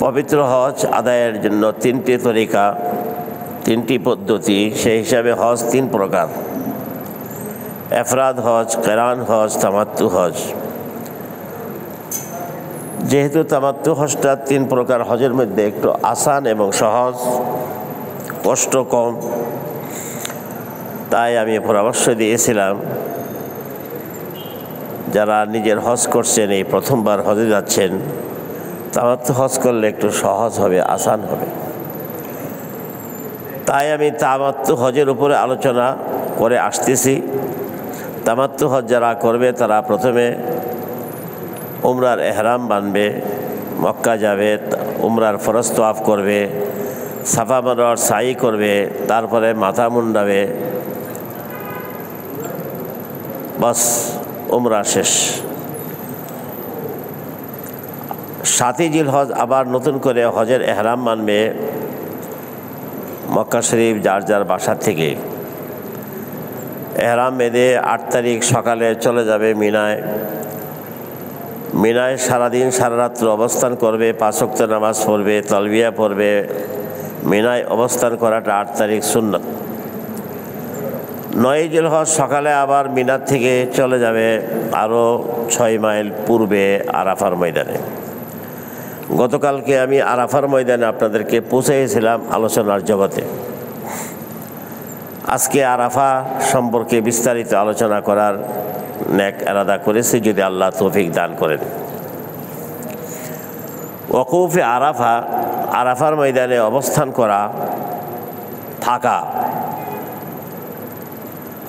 পবিত্র হজ আদায়ের জন্য তিনটি তরিকা, তিনটি পদ্ধতি। সেই হিসাবে হজ তিন প্রকার: এফরাদ হজ, কেরান হজ, তামাত্তু হজ। যেহেতু তামাত্তু হজটা তিন প্রকার হজের মধ্যে একটু আসান এবং সহজ, কষ্ট কম, তাই আমি পরামর্শ দিয়েছিলাম যারা নিজের হজ করছেন, এই প্রথমবার হজে যাচ্ছেন, তামাত্তু হজ করলে একটু সহজ হবে, আসান হবে। তাই আমি তামাত্তু হজের উপরে আলোচনা করে আসতেছি। তামাত্তু হজ যারা করবে তারা প্রথমে উমরার এহরাম বাঁধবে, মক্কা যাবে, উমরার ফরজ তওয়াফ করবে, সাফা মারওয়ার সাই করবে, তারপরে মাথা মুন্ডাবে, বাস উমরা শেষ। 7ই জিলহজ আবার নতুন করে হজের এহরাম বাঁধবে মক্কা শরীফ যার যার বাসা থেকে। এহরাম বেঁধে 8 তারিখ সকালে চলে যাবে মিনায়। মিনায় সারাদিন সারা রাত্র অবস্থান করবে, 5 ওয়াক্ত নামাজ পড়বে, তালবিয়া পড়বে। মিনায় অবস্থান করাটা 8 তারিখ সুন্নত। 9ই জিলহজ সকালে আবার মিনার থেকে চলে যাবে আরও 6 মাইল পূর্বে আরাফার ময়দানে। গতকালকে আমি আরাফার ময়দানে আপনাদেরকে পৌঁছেছিলাম আলোচনার জগতে। আজকে আরাফা সম্পর্কে বিস্তারিত আলোচনা করার নেক এরাদা করেছি, যদি আল্লাহ তৌফিক দান করেন। ওয়াকুফে আরাফা, আরাফার ময়দানে অবস্থান করা, থাকা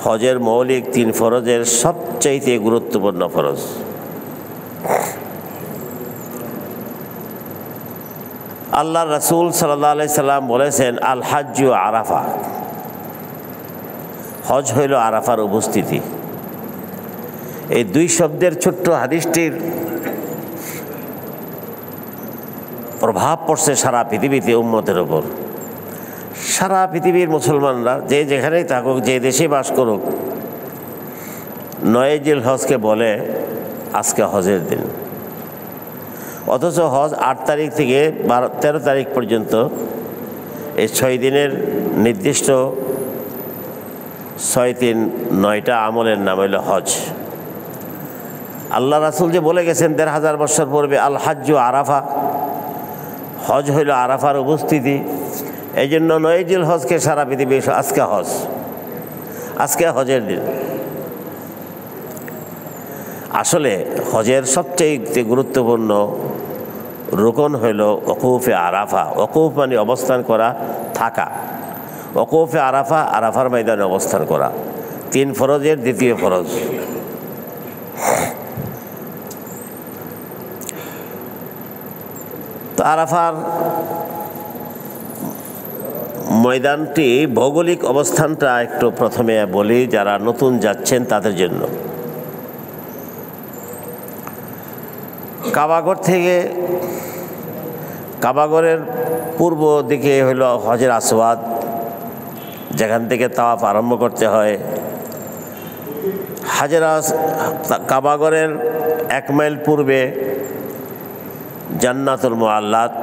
হজের মৌলিক 3 ফরজের সবচাইতে গুরুত্বপূর্ণ ফরজ। আল্লাহ রাসূল সাল্লাল্লাহু আলাইহি সাল্লাম বলেছেন, আল হাজ্জু আরাফা, হজ হইল আরাফার উপস্থিতি। এই 2 শব্দের ছোট্ট হাদিসটির প্রভাব পড়ছে সারা পৃথিবীতে উম্মতের ওপর। সারা পৃথিবীর মুসলমানরা যে যেখানেই থাকুক, যে দেশে বাস করুক, 9ই জিলহজকে বলে আজকে হজের দিন। অথচ হজ 8 তারিখ থেকে 13 তারিখ পর্যন্ত, এই 6 দিনের নির্দিষ্ট 6-3-9টা আমলের নাম হইল হজ। আল্লাহ রাসূল যে বলে গেছেন 1500 বছর পূর্বে, আল হাজ্জু আরাফা, হজ হইল আরাফার উপস্থিতি। এই জন্য 9ই জিলহজকে সারা পৃথিবী আজকে হজ, আজকে হজের দিন। আসলে হজের সবচেয়ে গুরুত্বপূর্ণ রুকন হইল ওকুফে আরাফা। ওকুফ মানে অবস্থান করা, থাকা। ওকুফে আরাফা, আরাফার ময়দানে অবস্থান করা 3 ফরজের দ্বিতীয় ফরজ। তো আরাফার ময়দানটি ভৌগোলিক অবস্থানটা একটু প্রথমে বলি, যারা নতুন যাচ্ছেন তাদের জন্য। কাবাগর থেকে, কাবাগরের পূর্ব দিকে হইল হজের আসওয়াদ, যেখান থেকে তাওয়াফ আরম্ভ করতে হয়। কাবাগরের 1 মাইল পূর্বে জান্নাতুল মুআল্লাত,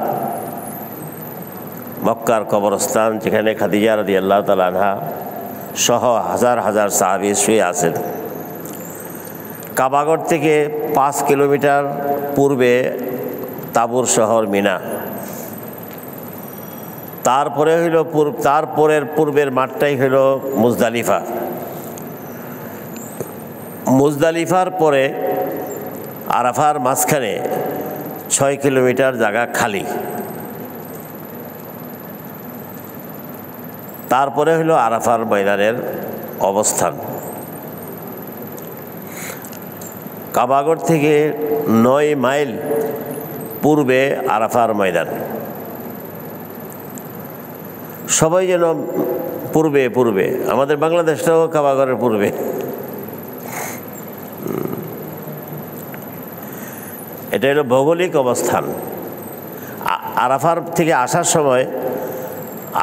মক্কার কবরস্থান, যেখানে খাদিজা রাদিয়াল্লাহু তাআলা আনহা সহ হাজার হাজার সাহাবী শুয়ে আছেন। কাবাগর থেকে 5 কিলোমিটার পূর্বে তাবুর শহর মিনা। তারপরে হইল পূর্বের মাঠটাই হইল মুজদালিফা। মুজদালিফার পরে আরাফার মাঝখানে 6 কিলোমিটার জায়গা খালি। তারপরে হইল আরাফার ময়দানের অবস্থান। কাবাগর থেকে 9 মাইল পূর্বে আরাফার ময়দান। সবাই যেন পূর্বে পূর্বে, আমাদের বাংলাদেশটাও কাবাগরের পূর্বে। এটা হলো ভৌগোলিক অবস্থান। আরাফার থেকে আসার সময়,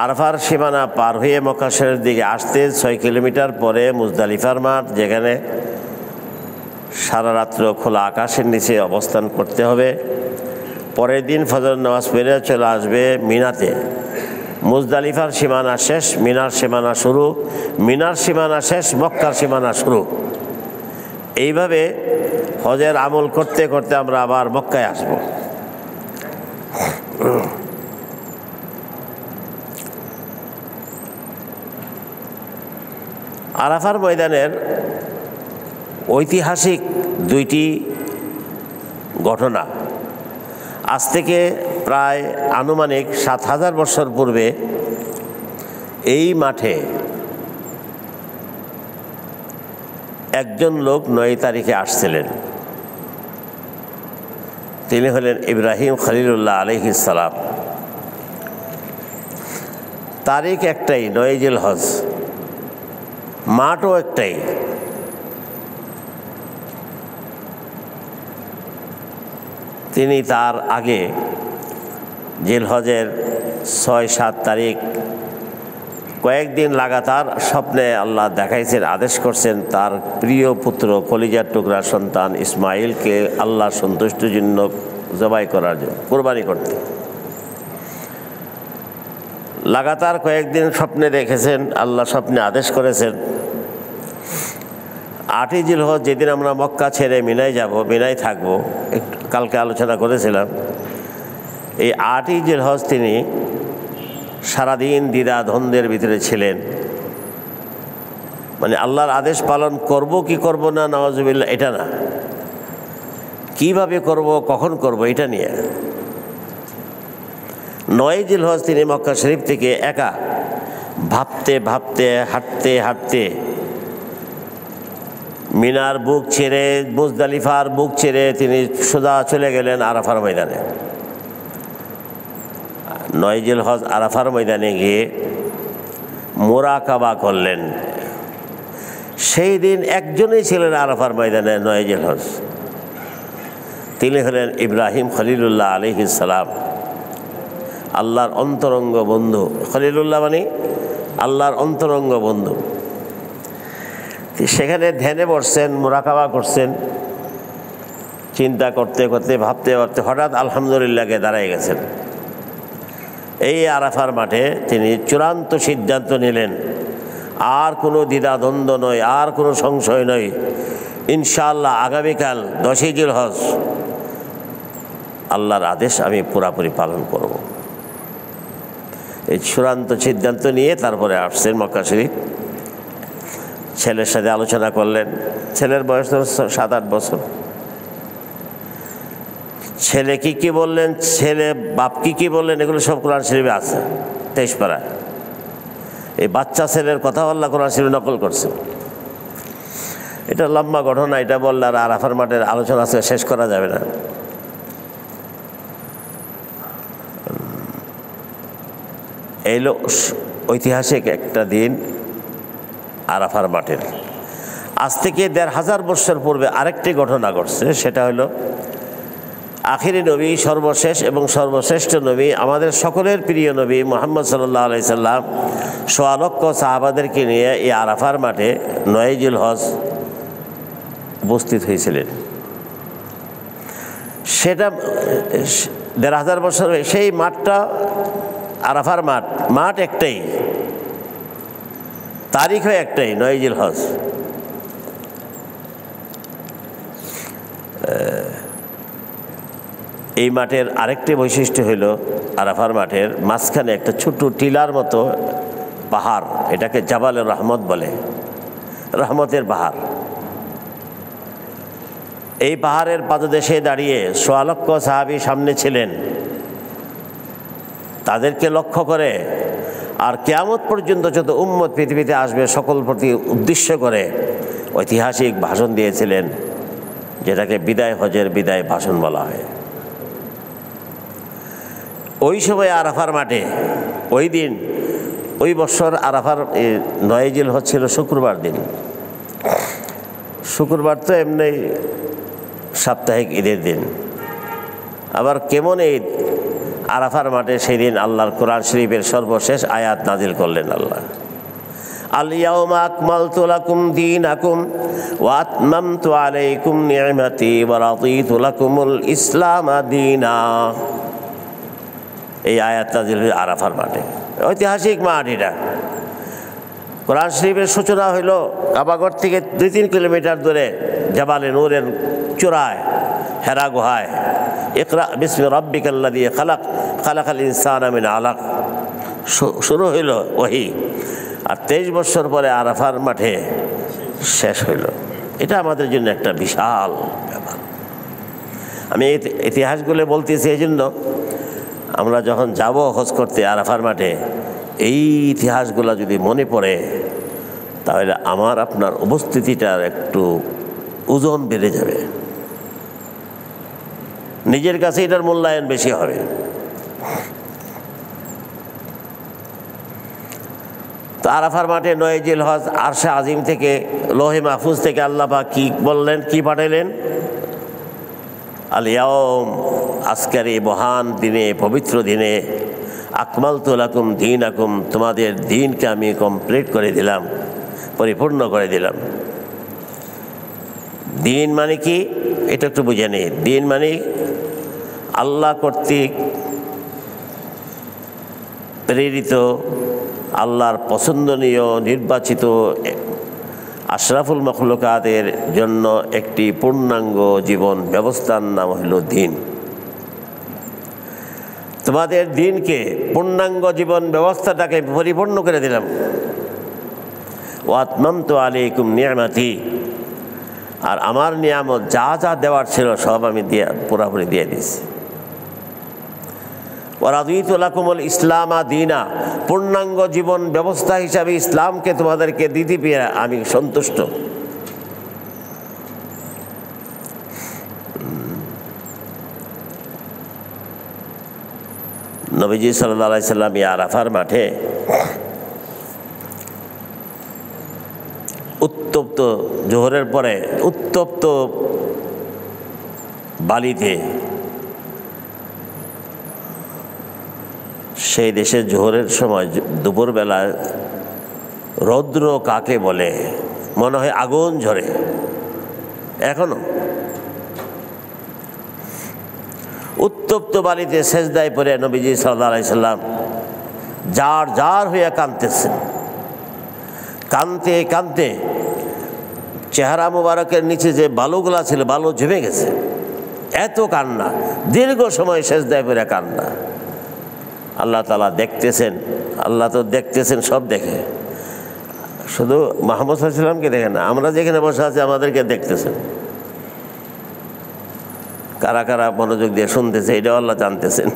আরাফার সীমানা পার হয়ে মক্কা শরীফের দিকে আসতে 6 কিলোমিটার পরে মুজদালিফার মাঠ, যেখানে সারা রাত্র খোলা আকাশের নিচে অবস্থান করতে হবে। পরের দিন ফজর নামাজ পড়ে চলে আসবে মিনাতে। মুজদালিফার সীমানা শেষ, মিনার সীমানা শুরু, মিনার সীমানা শেষ, মক্কার সীমানা শুরু। এইভাবে হজের আমল করতে করতে আমরা আবার মক্কায় আসব। আরাফার ময়দানের ঐতিহাসিক দুইটি ঘটনা। আজ থেকে প্রায় আনুমানিক ৭,০০০ বছর পূর্বে এই মাঠে একজন লোক ৯ তারিখে আসছিলেন। তিনি হলেন ইব্রাহিম খলিলুল্লাহ আলাইহিস সালাম। তারিখ একটাই, ৯ জিলহজ, মাঠও একটাই। তিনি তার আগে জিলহজের ৬-৭ তারিখ কয়েকদিন লাগাতার স্বপ্নে আল্লাহ দেখাইছেন, আদেশ করছেন তার প্রিয় পুত্র কলিজার টুকরা সন্তান ইসমাইলকে আল্লাহ সন্তুষ্টির জন্য জবাই করার জন্য, কোরবানি করতে। লাগাতার কয়েকদিন স্বপ্নে দেখেছেন, আল্লাহ স্বপ্নে আদেশ করেছেন। ৮ই জিলহজ, যেদিন আমরা মক্কা ছেড়ে মিনায় যাব, মিনায় থাকবো, কালকে আলোচনা করেছিলাম। এই ৮ই জিলহজ তিনি সারাদিন দ্বিধা দ্বন্দ্বের ভিতরে ছিলেন। মানে আল্লাহর আদেশ পালন করব কি করব না, নাওয়াজুবিল্লাহ, এটা না, কিভাবে করব, কখন করব, এটা নিয়ে। ৯ জিলহজ তিনি মক্কা শরীফ থেকে একা ভাবতে ভাবতে, হাঁটতে হাঁটতে মিনার বুক ছেড়ে, মুজদালিফার বুক ছেড়ে তিনি সোজা চলে গেলেন আরাফার ময়দানে। ৯ জিলহজ আরাফার ময়দানে গিয়ে মুরাকাবা করলেন। সেই দিন একজনই ছিলেন আরাফার ময়দানে ৯ জিলহজ, তিনি হলেন ইব্রাহিম খলিলুল্লাহ আলাইহিস সালাম, আল্লাহর অন্তরঙ্গ বন্ধু। খলিলুল্লাহ মানে আল্লাহর অন্তরঙ্গ বন্ধু। সেখানে ধ্যানে বসছেন, মুরাকাবা করছেন, চিন্তা করতে করতে, ভাবতে ভাবতে হঠাৎ আলহামদুলিল্লাহকে দাঁড়ায় গেছেন। এই আরাফার মাঠে তিনি চূড়ান্ত সিদ্ধান্ত নিলেন, আর কোনো দ্বিধাদ্বন্দ্ব নয়, আর কোনো সংশয় নয়, ইনশাআল্লাহ আগামীকাল 10ই জিলহজ আল্লাহর আদেশ আমি পুরাপুরি পালন করব। এই চূড়ান্ত সিদ্ধান্ত নিয়ে তারপরে আসছেন মক্কা শরীফ। ছেলের সাথে আলোচনা করলেন। ছেলের বয়স 7-8 বছর। ছেলে কি বললেন, ছেলে বাপ কি বললেন, এগুলো সব কোরআন শরীফে আছে 23 পারায়। এই বাচ্চা ছেলের কথা আল্লাহ কোরআন শরীফে নকল করছে। এটা লম্বা ঘটনা, এটা বললে আর আরাফার মাঠের আলোচনা আছে, শেষ করা যাবে না। এই ঐতিহাসিক একটা দিন আরাফার মাঠের। আজ থেকে ১৫০০ বছর পূর্বে আরেকটি ঘটনা ঘটছে। সেটা হলো আখিরি নবী, সর্বশেষ এবং সর্বশ্রেষ্ঠ নবী, আমাদের সকলের প্রিয় নবী মুহাম্মদ সাল্লাল্লাহু আলাইহি সাল্লাম ১০০ লক্ষ সাহাবাদেরকে নিয়ে এই আরাফার মাঠে ৯ জিলহজ উপস্থিত হয়েছিলেন। সেটা ১৫০০ বছর, সেই মাঠটা আরাফার মাঠ একটাই, তারিখও একটাই, ৯ জিলহজ। এই মাঠের আরেকটি বৈশিষ্ট্য হইল, আরাফার মাঠের মাঝখানে একটা ছোট্ট টিলার মতো পাহাড়, এটাকে জাবালে রহমত বলে, রহমতের পাহাড়। এই পাহাড়ের পাদদেশে দাঁড়িয়ে ১০০ লক্ষ সাহাবী সামনে ছিলেন। তাদেরকে লক্ষ্য করে আর কিয়ামত পর্যন্ত যত উম্মত পৃথিবীতে আসবে সকল প্রতি উদ্দেশ্য করে ঐতিহাসিক ভাষণ দিয়েছিলেন, যেটাকে বিদায় হজের বিদায় ভাষণ বলা হয়। ওই সময় আরাফার মাঠে ওই দিন, ওই বছর আরাফার ৯ জিলহজ ছিল শুক্রবার দিন। শুক্রবার তো এমনি সাপ্তাহিক ঈদের দিন। আবার কেমন ঈদ, আরাফার মাঠে সেই দিন আল্লাহর কোরআন শরীফের সর্বশেষ আয়াত নাজিল করলেন আল্লাহ। আল ইয়াউমা আকমালতু লাকুম দীনাকুম ওয়া আতমামতু আলাইকুম নি'মাতি ওয়া রাদিতু লাকুমুল ইসলাম দীনা। এই আয়াত নাযিল হয়েছে আরাফার মাঠে, ঐতিহাসিক মাঠ এটা। কোরআন শরীফের সূচনা হইল কাবাগর থেকে 2-3 কিলোমিটার দূরে জাবালে নূরের চূড়ায় হেরা গুহায়। ইকরা বিসমি রাব্বিকাল্লাযী খালাক খালাকাল ইনসানা মিন আলাক শুরু হইল ওহী, আর 23 বছর পরে আরাফার মাঠে শেষ হইল। এটা আমাদের জন্য একটা বিশাল ব্যাপার। আমি এই ইতিহাসগুলো বলতেছি এই জন্য, আমরা যখন যাব হজ করতে আরাফার মাঠে, এই ইতিহাসগুলো যদি মনে পড়ে তাহলে আমার আপনার উপস্থিতিটার একটু ওজন বেড়ে যাবে, নিজের কাছে এটার মূল্যায়ন বেশি হবে। তো আরাফার মাঠে 9 জিলহজ আরশে আজিম থেকে লোহে মাহফুজ থেকে আল্লাহ পাক কি বললেন, কি পাঠাইলেন? আল ইয়াউম, আজকের এই মহান দিনে, পবিত্র দিনে, আকমালতু লাকুম দীনাকুম, তোমাদের দিনকে আমি কমপ্লিট করে দিলাম, পরিপূর্ণ করে দিলাম। দিন মানে কি এটা একটু বুঝে নেই। দিন মানে আল্লাহ কর্তৃক প্রেরিত, আল্লাহর পছন্দনীয় নির্বাচিত আশরাফুল মখলুকাতের জন্য একটি পূর্ণাঙ্গ জীবন ব্যবস্থার নাম হইল দিন। তোমাদের দিনকে, পূর্ণাঙ্গ জীবন ব্যবস্থাটাকে পরিপূর্ণ করে দিলাম। ওয়া আতমামতু আলাইকুম নি'মাতি, আর আমার নিয়ামত যা যা দেওয়ার ছিল সব আমি পুরাপুরি দিয়ে দিয়েছি। ওয়া রাদিতু লাকুমুল ইসলাম দীনা, পূর্ণাঙ্গ জীবন ব্যবস্থা হিসাবে ইসলামকে তোমাদেরকে দিতে পেয়ে আমি সন্তুষ্ট। নবীজি সাল্লাল্লাহু আলাইহি সাল্লাম আরাফার মাঠে উত্তপ্ত, জোহরের পরে উত্তপ্ত বালিতে, সেই দেশে জোহরের সময় দুপুরবেলায় রৌদ্র কাকে বলে, মনে হয় আগুন ঝরে এখনো। উত্তপ্ত বালিতে সেজদায় পড়ে নবীজি সাল্লাল্লাহু আলাইহি সাল্লাম জার জার হইয়া কাঁদতেছেন। কাঁদতে কাঁদতে চেহারা মুবারকের নিচে যে বালুগুলা ছিল, বালু জমে গেছে, এত কান্না, দীর্ঘ সময় সেজদায় পড়ে কান্না। আল্লাহ তাআলা দেখতেছেন, আল্লাহ তো দেখতেছেন, সব দেখে, শুধু মুহাম্মদ সাল্লাল্লাহু আলাইহি সাল্লামকে দেখেন না, আমরা যেখানে বসে আছি আমাদেরকে দেখতেছেন। কারা কারা মনোযোগ দিয়ে শুনতেছে এটাও আল্লাহ জানতেছেন।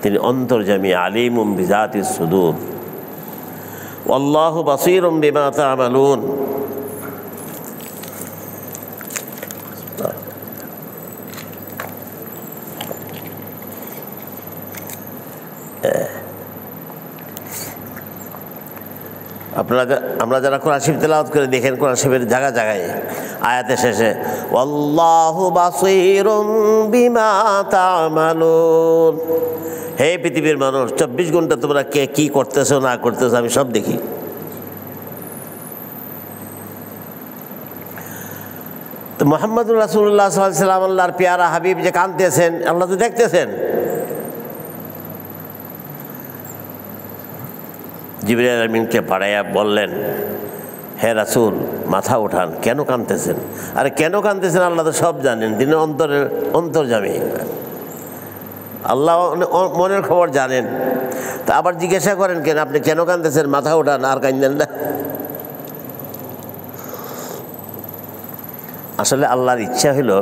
তিনি অন্তর্যামী, আলিমুম বিজাতিস সুদূর, ওয়াল্লাহু বাসীরুম বিমা তা'মালুন। আমরা যারা কোরআন শরীফ তেলাওয়াত করে দেখেন, কোরআন শরীফের জায়গা জায়গায় আয়াতের শেষে আল্লাহু বাসীরুম বিমা তা'মালুন, হে পৃথিবীর মানুষ, 24 ঘন্টা তোমরা কে কি করতেছো না করতেছো আমি সব দেখি। তো মুহাম্মদুর রাসূলুল্লাহ সাল্লাল্লাহু আলাইহি ওয়াসাল্লাম, আল্লাহর পেয়ারা হাবিব যে কাঁদতেছেন, আল্লাহ তো দেখতেছেন। জিবরাইল আমিনকে পাঠাইয়া বললেন, হে রাসূল, মাথা উঠান, কেন কাঁদতেছেন? আরে কেন কাঁদতেছেন আল্লাহ তো সব জানেন, তিনি অন্তর্যামী, আল্লাহ মনের খবর জানেন। তা আবার জিজ্ঞাসা করেন কেন, আপনি কেন কাঁদতেছেন? মাথা উঠান, আর কাঁদেন না। আসলে আল্লাহর ইচ্ছা হলো,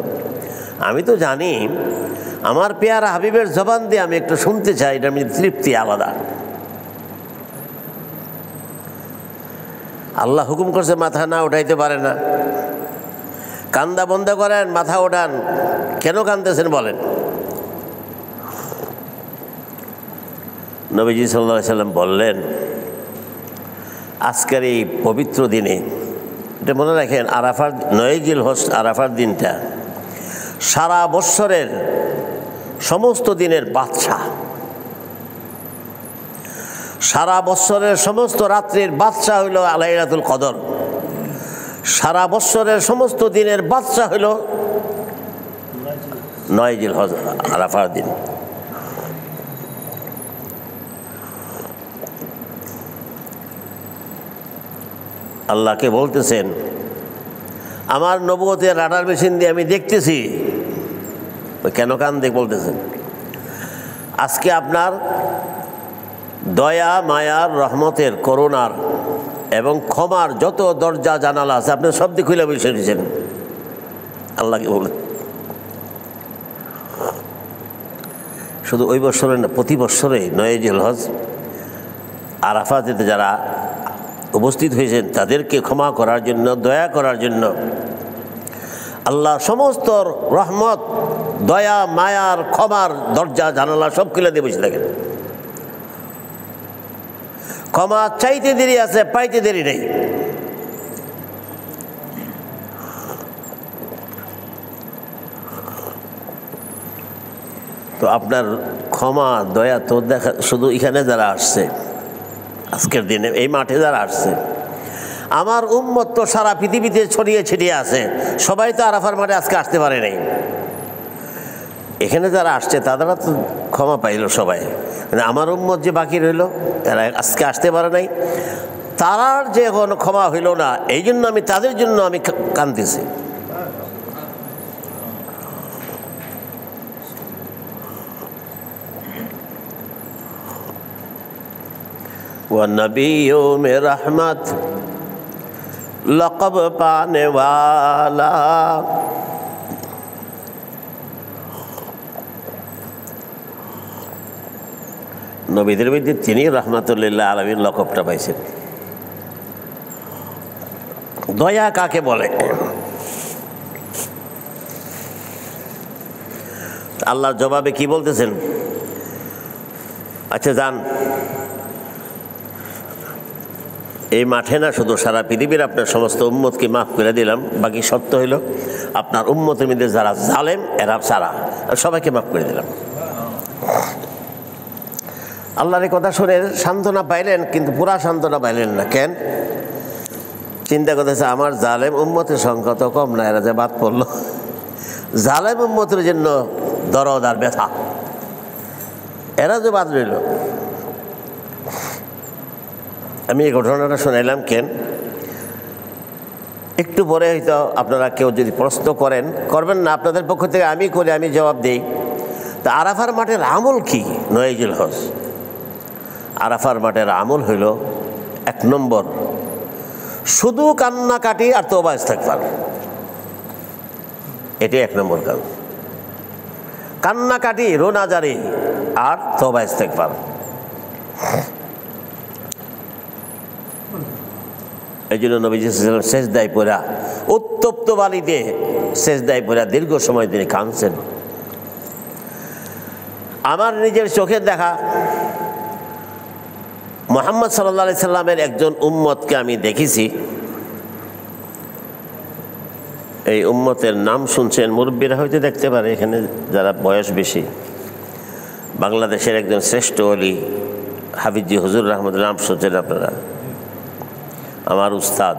আমি তো জানি আমার পেয়ারা হাবিবের জবান দিয়ে আমি একটু শুনতে চাই, এটা আমি তৃপ্তি আলাদা। আল্লাহ হুকুম করছে মাথা না উঠাইতে পারে না, কান্দা বন্ধ করেন, মাথা ওঠান, কেন কাঁদতেছেন বলেন। নবীজি সাল্লাল্লাহু আলাইহি সাল্লাম বললেন, আজকের এই পবিত্র দিনে, এটা মনে রাখেন, আরাফার 9 জিলহজ আরাফার দিনটা সারা বৎসরের সমস্ত দিনের বাদশা। সারা বৎসরের সমস্ত রাত্রির বাদশা হইল লাইলাতুল কদর, সারা বৎসরের সমস্ত দিনের বাদশা হইল 9 জিলহজ আরাফার দিন। আল্লাহকে বলতেছেন, আমার নবুয়তের রাডার মেশিন দিয়ে আমি দেখতেছি। কেন কান্দে বলতেছেন? আজকে আপনার দয়া, মায়ার, রহমতের, করুণার এবং ক্ষমার যত দরজা জানালা আছে আপনি সব দিক খুলে বসে দিয়েছেন। আল্লাহকে বলেন, শুধু ওই বছরে না, প্রতি বছরে 9 জিলহজ আরাফাতে যারা উপস্থিত হয়েছেন তাদেরকে ক্ষমা করার জন্য, দয়া করার জন্য আল্লাহ সমস্ত রহমত, দয়া, মায়ার, ক্ষমার দরজা জানালা সব খুলে দিয়ে বসে থাকেন। ক্ষমা চাইতে দেরি আছে, পাইতে দেরি নেই। তো আপনার ক্ষমা, দয়া তো দেখা শুধু এখানে যারা আসছে, আজকের দিনে এই মাঠে যারা আসছে, আমার উম্মত তো সারা পৃথিবীতে ছড়িয়ে ছিটিয়ে আছে। সবাই তো আরাফার মাঠে আজকে আসতে পারে নাই। এখানে যারা আসছে তারা তো ক্ষমা পাইল সবাই, মানে আমার উম্মত যে বাকি রইল, এরা আজকে আসতে পারে নাই, তারার যে এখন ক্ষমা হইল না, এই জন্য আমি তাদের জন্য আমি কাঁদতেছি। नबियों में रहमत लक़ब पाने वाला, নবীদের মধ্যে তিনি রহমাতুল্লিল আলামিন লকবটা পাইছেন। দয়া কাকে বলে? আল্লাহর জবাবে কি বলতেছেন? আচ্ছা যান, এই মাঠে না শুধু সারা পৃথিবীর আপনার সমস্ত উম্মতকে মাফ করে দিলাম, বাকি সত্য হইল আপনার উম্মতের মধ্যে যারা জালেম এরা সারা সবাইকে মাফ করে দিলাম। আল্লাহর এই কথা শুনে সান্ত্বনা পাইলেন, কিন্তু পুরা সান্ত্বনা পাইলেন না। কেন? চিন্তা করতেছে, আমার জালেম উম্মতের সংখ্যা তো কম না, এরা যে বাদ পড়লো, জালেম উম্মতের জন্য দরদ আর ব্যথা, এরা যে বাদ রইল। আমি এই ঘটনাটা শোনাইলাম কেন? একটু পরে হয়তো আপনারা কেউ যদি প্রশ্ন করবেন না, আপনাদের পক্ষ থেকে আমি করি, আমি জবাব দিই। তা আরাফার মাঠের আমল কি? 9 জিলহজ আরাফার মাঠের আমল হইল 1 নম্বর, শুধু কান্নাকাটি আর তওবা ইস্তেগফার। এটাই 1 নম্বর কাজ। কান্নাকাটি, রোনাজারি আর তওবা ইস্তেগফার। এই জন্য নবী সেজদায় পড়া, উত্তপ্ত বালিতে সেজদায় পড়া দীর্ঘ সময় তিনি কাঁদছেন। আমার নিজের চোখে দেখা মুহাম্মদ সাল্লাল্লাহু আলাইহি সাল্লামের একজন উম্মতকে আমি দেখেছি। এই উম্মতের নাম শুনছেন, মুরব্বীরা হয়তো দেখতে পারে, এখানে যারা বয়স বেশি। বাংলাদেশের একজন শ্রেষ্ঠ ওলি হাফিজি হুজুর রহমতুল্লাহ, নাম শুনছেন আপনারা, আমার উস্তাদ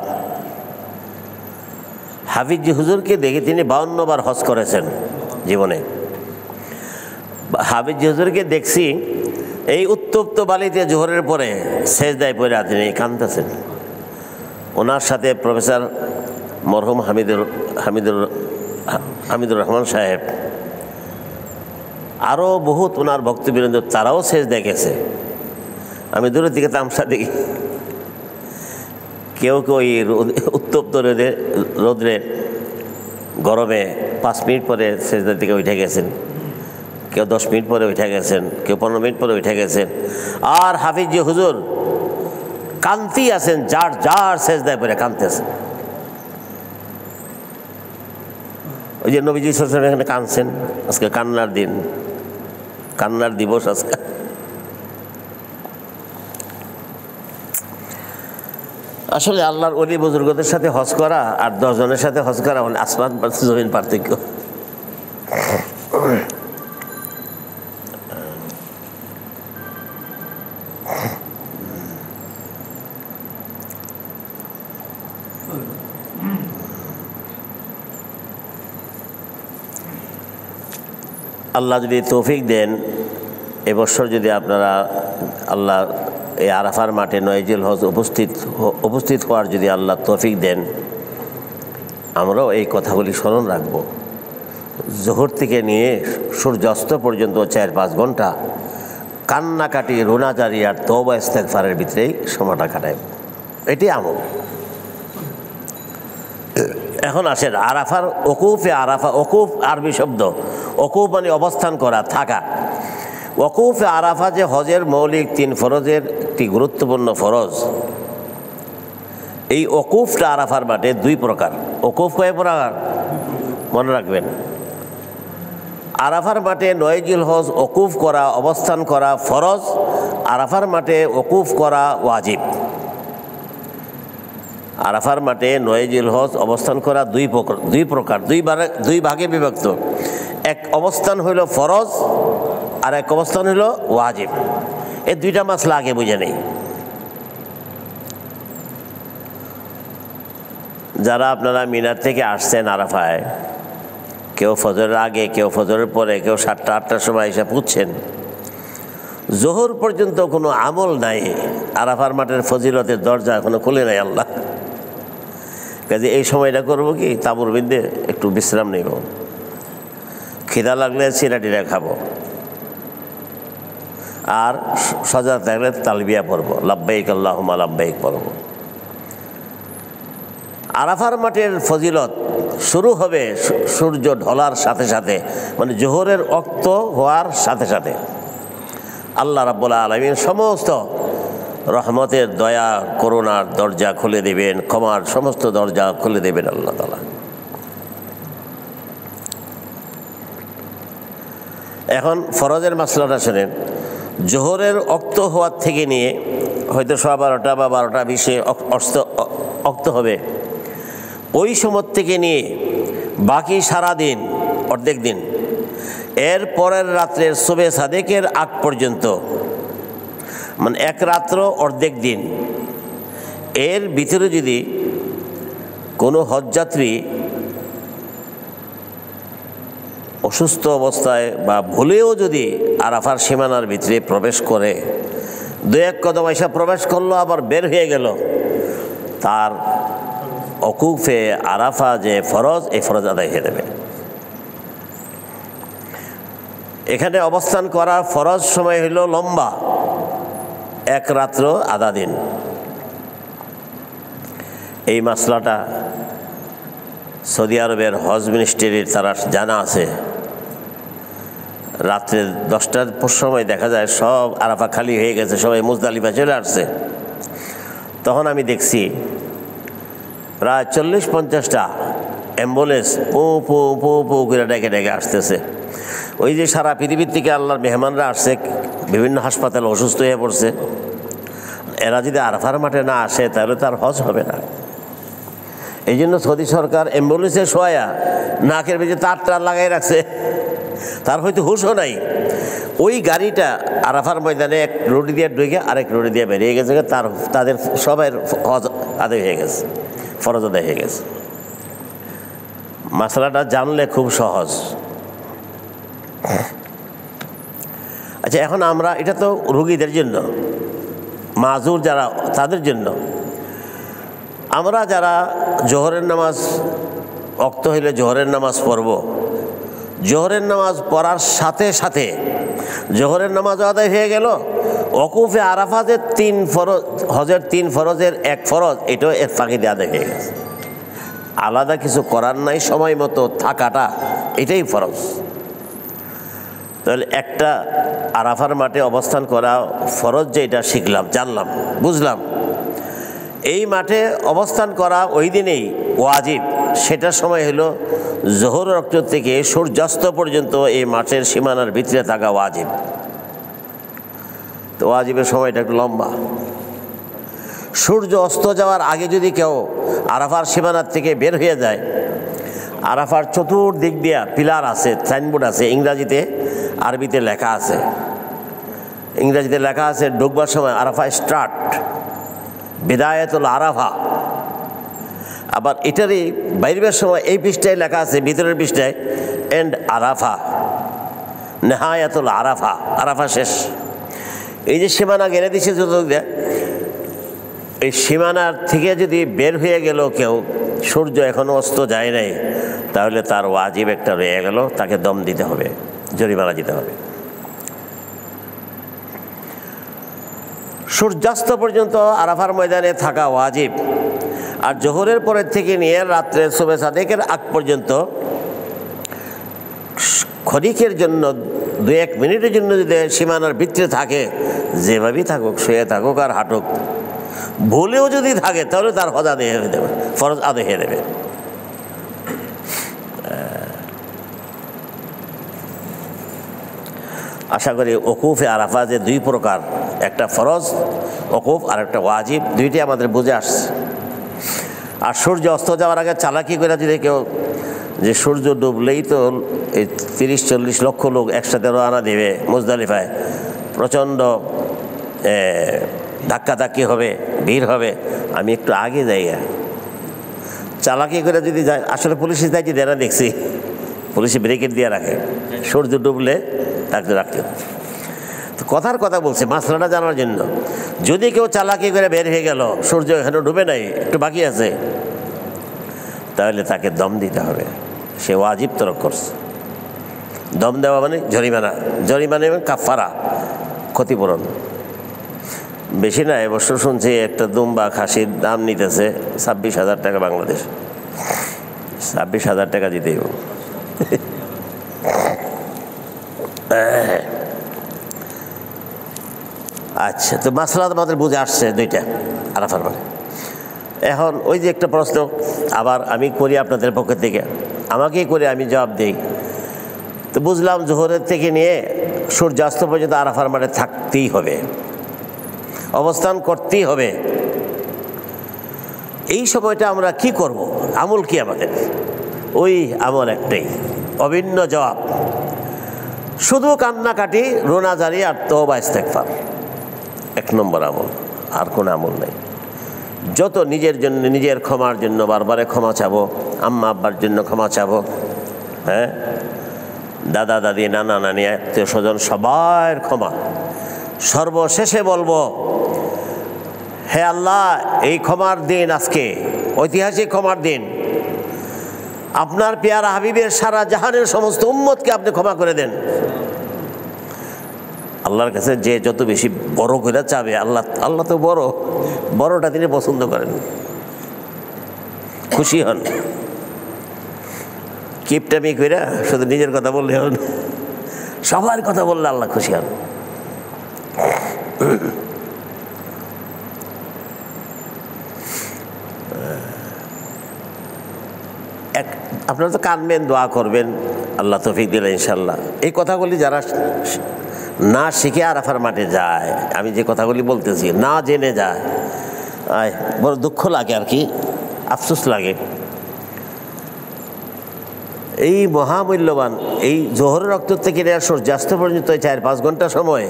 হাফিজি হুজুরকে দেখে তিনি 52 বার হজ করেছেন জীবনে। হাফিজি হুজুরকে দেখছি এই উত্তপ্ত বালিতে জোহরের পরে সেজদায় পড়ে তিনি কাঁদতেছেন। ওনার সাথে প্রফেসর মরহুম হামিদুর রহমান সাহেব, আরও বহুত ওনার ভক্তবৃন্দ, তারাও সেজদায় গেছে। আমি দূরের দিকে তামসা দেখি, কেউ কেউ এই উত্তপ্ত রোদ্রে গরমে 5 মিনিট পরে সেজদার দিকে উঠে গেছেন, কেউ 10 মিনিট পরে উঠে গেছেন, কেউ 15 মিনিট পরে উঠে গেছেন। আর হাফিজি হুজুর কান্তি আছেন, যার সেজদায় পরে কাঁদতেছেন। ওই যে নবীজি সাল্লাল্লাহু আলাইহি ওয়াসাল্লাম এখানে কাঁদছেন। আজকে কান্নার দিন, কান্নার দিবস আজকে। আসলে আল্লাহর ওলি বুজুর্গদের সাথে হজ করা আর 10 জনের সাথে হজ করা মানে আসমান জমিন পার্থক্য। আল্লাহ যদি তৌফিক দেন, এবছর যদি আপনারা আল্লাহ এই আরাফার মাঠে 9 জিলহজ উপস্থিত হওয়ার যদি আল্লাহ তৌফিক দেন, আমরাও এই কথাগুলি স্মরণ রাখব। জোহর থেকে নিয়ে সূর্যাস্ত পর্যন্ত 4-5 ঘন্টা কান্নাকাটি, রোনাজারি আর তওবা ইস্তেগফারের ভিতরেই সময়টা কাটাই। এটি আমল। এখন আসেন আরাফার ওকুফে আরাফা। ওকুফ আরবি শব্দ। ওকুফ মানে অবস্থান করা, থাকা। ওকুফে আরাফা যে হজের মৌলিক 3 ফরজের একটি গুরুত্বপূর্ণ ফরজ। এই ওকুফটা আরাফার মাঠে 2 প্রকার। ওকুফ কয় প্রকার মনে রাখবেন। আরাফার মাঠে 9 জিলহজ ওকুফ করা, অবস্থান করা ফরজ। আরাফার মাঠে ওকুফ করা ওয়াজিব। আরাফার মাঠে 9 জিলহজ অবস্থান করা 2 প্রকার, 2 ভাগে বিভক্ত। এক অবস্থান হইল ফরজ, আর এক অবস্থান হইল ওয়াজিব। এই 2টা মাসলা আগে বুঝে নেই। যারা আপনারা মিনার থেকে আসছেন আরাফায়, কেউ ফজরের আগে, কেউ ফজরের পরে, কেউ 7টা-8টার সময় এসে পুঁছছেন, জোহর পর্যন্ত কোনো আমল নাই। আরাফার মাঠের ফজিলতের দরজা এখনো খুলে নাই আল্লাহ। কাজে এই সময়টা করবো কি, তাঁবুর বিন্দে একটু বিশ্রাম নেব, খিদা লাগলে চিরা-টিরা খাবো, আর সজা থাকলে তালবিয়া পড়বো, লাব্বাইক আল্লাহুম্মা লাব্বাইক পড়বো। আরাফার মাঠের ফজিলত শুরু হবে সূর্য ঢলার সাথে সাথে, মানে জোহরের ওয়াক্ত হওয়ার সাথে সাথে। আল্লাহ রাব্বুল আলামিন সমস্ত রহমতের, দয়া, করুণার দরজা খুলে দেবেন, ক্ষমার সমস্ত দরজা খুলে দেবেন আল্লাহ তাআলা। এখন ফরজের মাসলাটা শোনেন। জোহরের ওয়াক্ত হওয়ার থেকে নিয়ে হয়তো 12:15 বা 12:20 ওয়াক্ত হবে, ওই সময় থেকে নিয়ে বাকি সারা দিন, অর্ধেক দিন, এর পরের রাত্রের সুবে সাদেকের আগ পর্যন্ত, মানে এক রাত্র অর্ধেক দিন, এর ভিতরে যদি কোনো হজযাত্রী অসুস্থ অবস্থায় বা ভুলেও যদি আরাফার সীমানার ভিতরে প্রবেশ করে, 2-1 কদম এসে প্রবেশ করলো আবার বের হয়ে গেল, তার ওকুফে আরাফা যে ফরজ, এই ফরজ আদায় হয়ে যাবে। এখানে অবস্থান করার ফরজ সময় হইল লম্বা, 1 রাত্র আধা দিন। এই মাসলাটা সৌদি আরবের হজ মিনিস্ট্রির তারা জানা আছে। রাত্রে 10টার সময় দেখা যায় সব আরাফা খালি হয়ে গেছে, সবাই মুজদালিফা চলে আসছে। তখন আমি দেখছি প্রায় 40-50টা অ্যাম্বুলেন্স পু পু পু পু করে ডেকে ডেকে আসতেছে। ওই যে সারা পৃথিবীর থেকে আল্লাহর মেহমানরা আসছে, বিভিন্ন হাসপাতালে অসুস্থ হয়ে পড়ছে, এরা যদি আরাফার মাঠে না আসে তাহলে তার হজ হবে না। এই জন্য সৌদি সরকার অ্যাম্বুলেন্সে শোয়া নাকের ভিতরে তার লাগাই রাখছে, তার হয়তো হুঁশও নাই। ওই গাড়িটা আরাফার ময়দানে এক রোডি দিয়ে ঢুকে আরেক রোডি দিয়ে বেরিয়ে গেছে, তাদের সবাই হজ আদায় হয়ে গেছে, ফরজ আদায় হয়ে গেছে। মাসলাটা জানলে খুব সহজ। আচ্ছা, এখন আমরা, এটা তো রোগীদের জন্য, মাজুর যারা তাদের জন্য, আমরা যারা জোহরের নামাজ ওয়াক্ত হইলে জোহরের নামাজ পড়ব, জোহরের নামাজ পড়ার সাথে সাথে জোহরের নামাজ আদায় হয়ে গেল, ওকুফে আরাফা যে 3 ফরজ, হজের 3 ফরজের 1 ফরজ, এটাও এর ফাঁকিতে আদায় হয়ে গেছে। আলাদা কিছু করার নাই, সময় মতো থাকাটা এটাই ফরজ। তাহলে একটা আরাফার মাঠে অবস্থান করা ফরজ, যে এটা শিখলাম, জানলাম, বুঝলাম। এই মাঠে অবস্থান করা ওই দিনেই ওয়াজিব, সেটার সময় হলো জোহর ওয়াক্ত থেকে সূর্যাস্ত পর্যন্ত এই মাঠের সীমানার ভিতরে থাকা ওয়াজিব। তো ওয়াজিবের সময়টা একটু লম্বা। সূর্য অস্ত যাওয়ার আগে যদি কেউ আরাফার সীমানার থেকে বের হয়ে যায়, আরাফার চতুর্দিক দিয়া পিলার আছে, সাইনবোর্ড আছে, ইংরাজিতে আরবিতে লেখা আছে। ইংরাজিতে লেখা আছে ঢুকবার সময় আরাফা স্টার্ট, বিদায়াতুল আরাফা। আবার এটারই বাইরের সময় এই পৃষ্ঠায় লেখা আছে, ভিতরের পৃষ্ঠায় এন্ড আরাফা। নেহায়াতুল আরাফা, আরাফা শেষ। এই যে সীমানা গেড়ে দিছে যতক দিয়ে, এই সীমানার থেকে যদি বের হয়ে গেল কেউ, সূর্য এখনো অস্ত যায় নাই, তাহলে তার ওয়াজিব একটা রয়ে গেল, তাকে দম দিতে হবে, জরিমানা দিতে হবে। সূর্যাস্ত পর্যন্ত আরাফার ময়দানে থাকা ওয়াজিব। আর জোহরের পরের থেকে নিয়ে রাত্রে সুবহে সাদেকের আগ পর্যন্ত ক্ষণিকের জন্য 2-1 মিনিটের জন্য যদি সীমানার ভিতরে থাকে, যেভাবেই থাকুক, শুয়ে থাকুক আর হাঁটুক, ভুলেও যদি থাকে তাহলে তার হজ আদায় হয়ে দেবে, ফরজ আদায় হয়ে দেবে। আশা করি ওকুফে আরাফা যে 2 প্রকার, একটা ফরজ ওকুফ আর একটা ওয়াজিব, দুইটাই আমাদের বুঝে আসছে। আর সূর্য অস্ত যাওয়ার আগে চালাকি করে যদি কেউ, যে সূর্য ডুবলেই তো এই 30-40 লক্ষ লোক একসাথে রওনা দেবে মুজদালিফায়, প্রচণ্ড ধাক্কাধাক্কি হবে, ভিড় হবে, আমি একটু আগে যাই, চালাকি করে যদি যায়। আসলে পুলিশের দায়িত্ব দেয় না, দেখছি পুলিশে ব্রেকেট দিয়ে রাখে, সূর্য ডুবলে তাকে রাখতে। তো কথার কথা বলছে মাসলাটা জানার জন্য। যদি কেউ চালাকি করে বের হয়ে গেল, সূর্য এখানে ডুবে নাই, একটু বাকি আছে, তাহলে তাকে দম দিতে হবে, সে ওয়াজিব তরক করছে। দম দেওয়া মানে জরিমানা, জরিমানা এবং কাফারা, ক্ষতিপূরণ। বেশি না, এবছর শুনছি একটা দুম্বা খাসির দাম নিতেছে 26,000 টাকা বাংলাদেশ। 26,000 টাকা দিতেই হবে। আচ্ছা, তো মাসলা আমাদের বুঝে আসছে 2টা আরাফার মানে। এখন ওই যে একটা প্রশ্ন আবার আমি করি আপনাদের পক্ষ থেকে, আমাকেই করে আমি জবাব দিই। তো বুঝলাম জোহরের থেকে নিয়ে সূর্যাস্ত পর্যন্ত আরাফার মাঠে থাকতেই হবে, অবস্থান করতেই হবে। এই সময়টা আমরা কি করব? আমল কি আমাদের? ওই আমল একটাই, অভিন্ন জবাব, শুধু কান্নাকাটি, রোনাজারি আর তওবা ইস্তেগফার। 1 নম্বর আমল, আর কোনো আমল নেই। যত নিজের জন্য, নিজের ক্ষমার জন্য বারবারে ক্ষমা চাবো, আম্মা আব্বার জন্য ক্ষমা চাবো, হ্যাঁ, দাদা দাদি, নানা নানি, আত্মীয় স্বজন, সবার ক্ষমা। সর্বশেষে বলবো, হে আল্লাহ, এই ক্ষমার দিন আজকে ঐতিহাসিক ক্ষমার দিন, আপনার পেয়ারা হাবিবের সারা জাহানের সমস্ত উম্মতকে আপনি ক্ষমা করে দেন। আল্লাহর কাছে যে যত বেশি বড় করে চাবে, আল্লাহ তো বড়টা তিনি পছন্দ করেন, খুশি হন। কিপটামি করে শুধু নিজের কথা বললে হন, সবার কথা বললে আল্লাহ খুশি হন। আপনারা তো কানবেন, দোয়া করবেন, আল্লাহ তৌফিক দিলে ইনশাল্লাহ। এই কথাগুলি যারা না শিখে আরাফার মাঠে যায়, আমি যে কথাগুলি বলতেছি, না জেনে যায়, বড় দুঃখ লাগে আর কি, আফসোস লাগে। এই মহামূল্যবান এই জোহরের রক্ত থেকে নেওয়া সূর্যাস্ত পর্যন্ত 4-5 ঘন্টা সময়,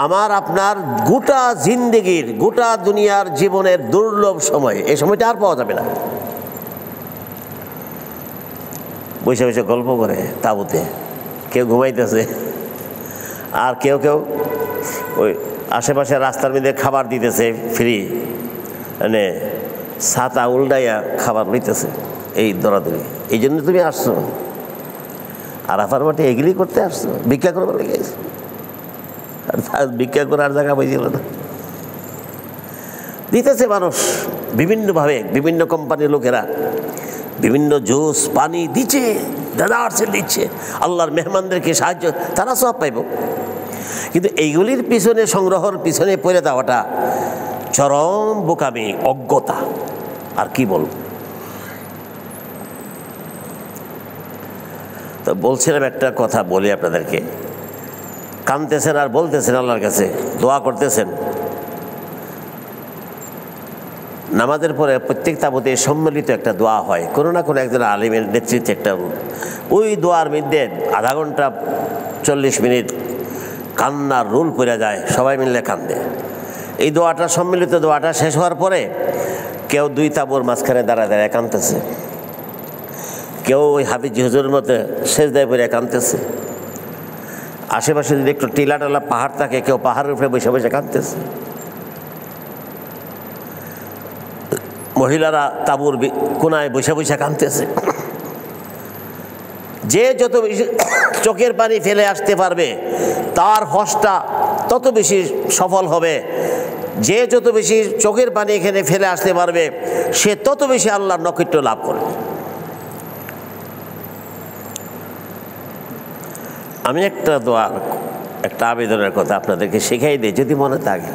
আমার আপনার গোটা জিন্দেগির, গোটা দুনিয়ার জীবনের দুর্লভ সময়। এই সময়টা আর পাওয়া যাবে না। বসে বসে গল্প করে তাঁবুতে, কেউ ঘুমাইতেছে, আর কেউ ওই আশেপাশে রাস্তার মধ্যে খাবার দিতেছে ফ্রি, মানে ছাতা উল্টাইয়া খাবার লইতেছে, এই দৌড়াদৌড়ি। এই জন্য তুমি আসছো আরাফার মাঠে, এগুলি করতে আসছো, ভিক্ষা করবার লেগে আসছো। আর ভিক্ষা করার জায়গা পাইছিল না, দিতেছে মানুষ বিভিন্নভাবে, বিভিন্ন কোম্পানির লোকেরা বিভিন্ন জুস পানি দিচ্ছে, দাদা আসছে দিচ্ছে, আল্লাহর মেহমানদেরকে সাহায্য, তারা সব পাইব। কিন্তু এইগুলির পিছনে, সংগ্রহের পিছনে পড়ে দেওয়াটা চরম বোকামি, অজ্ঞতা, আর কি বলব। তো বলছিলাম একটা কথা বলি আপনাদেরকে, কাঁদতেছেন আর বলতেছেন আল্লাহর কাছে, দোয়া করতেছেন। নামাজের পরে প্রত্যেক তাবুতে সম্মিলিত একটা দোয়া হয়, কোনো না কোনো একজন আলিমের নেতৃত্বে একটা। ওই দোয়ার মধ্যে আধা ঘন্টা 40 মিনিট কান্নার রোল পড়ে যায়, সবাই মিলে কান্দে। এই দোয়াটা, সম্মিলিত দোয়াটা শেষ হওয়ার পরে কেউ 2 তাবুর মাঝখানে দাঁড়ায় কাঁদতেছে, কেউ ওই হাফিজ হুজুরের মতো সেজদায় পড়ে কাঁদতেছে, আশেপাশে যদি একটু টিলা টালা পাহাড় থাকে, কেউ পাহাড়ের উপরে বসে বসে কাঁদতেছে। মহিলারা তাঁবুর কোনায় বসে বসে কাঁদতেছে। যে যত বেশি চোখের পানি ফেলে আসতে পারবে তার হজটা তত বেশি সফল হবে। যে যত বেশি চোখের পানি এখানে ফেলে আসতে পারবে সে তত বেশি আল্লাহর নৈকট্য লাভ করবে। আমি একটা দোয়া, একটা আবেদনের কথা আপনাদেরকে শেখাই দিই, যদি মনে থাকে।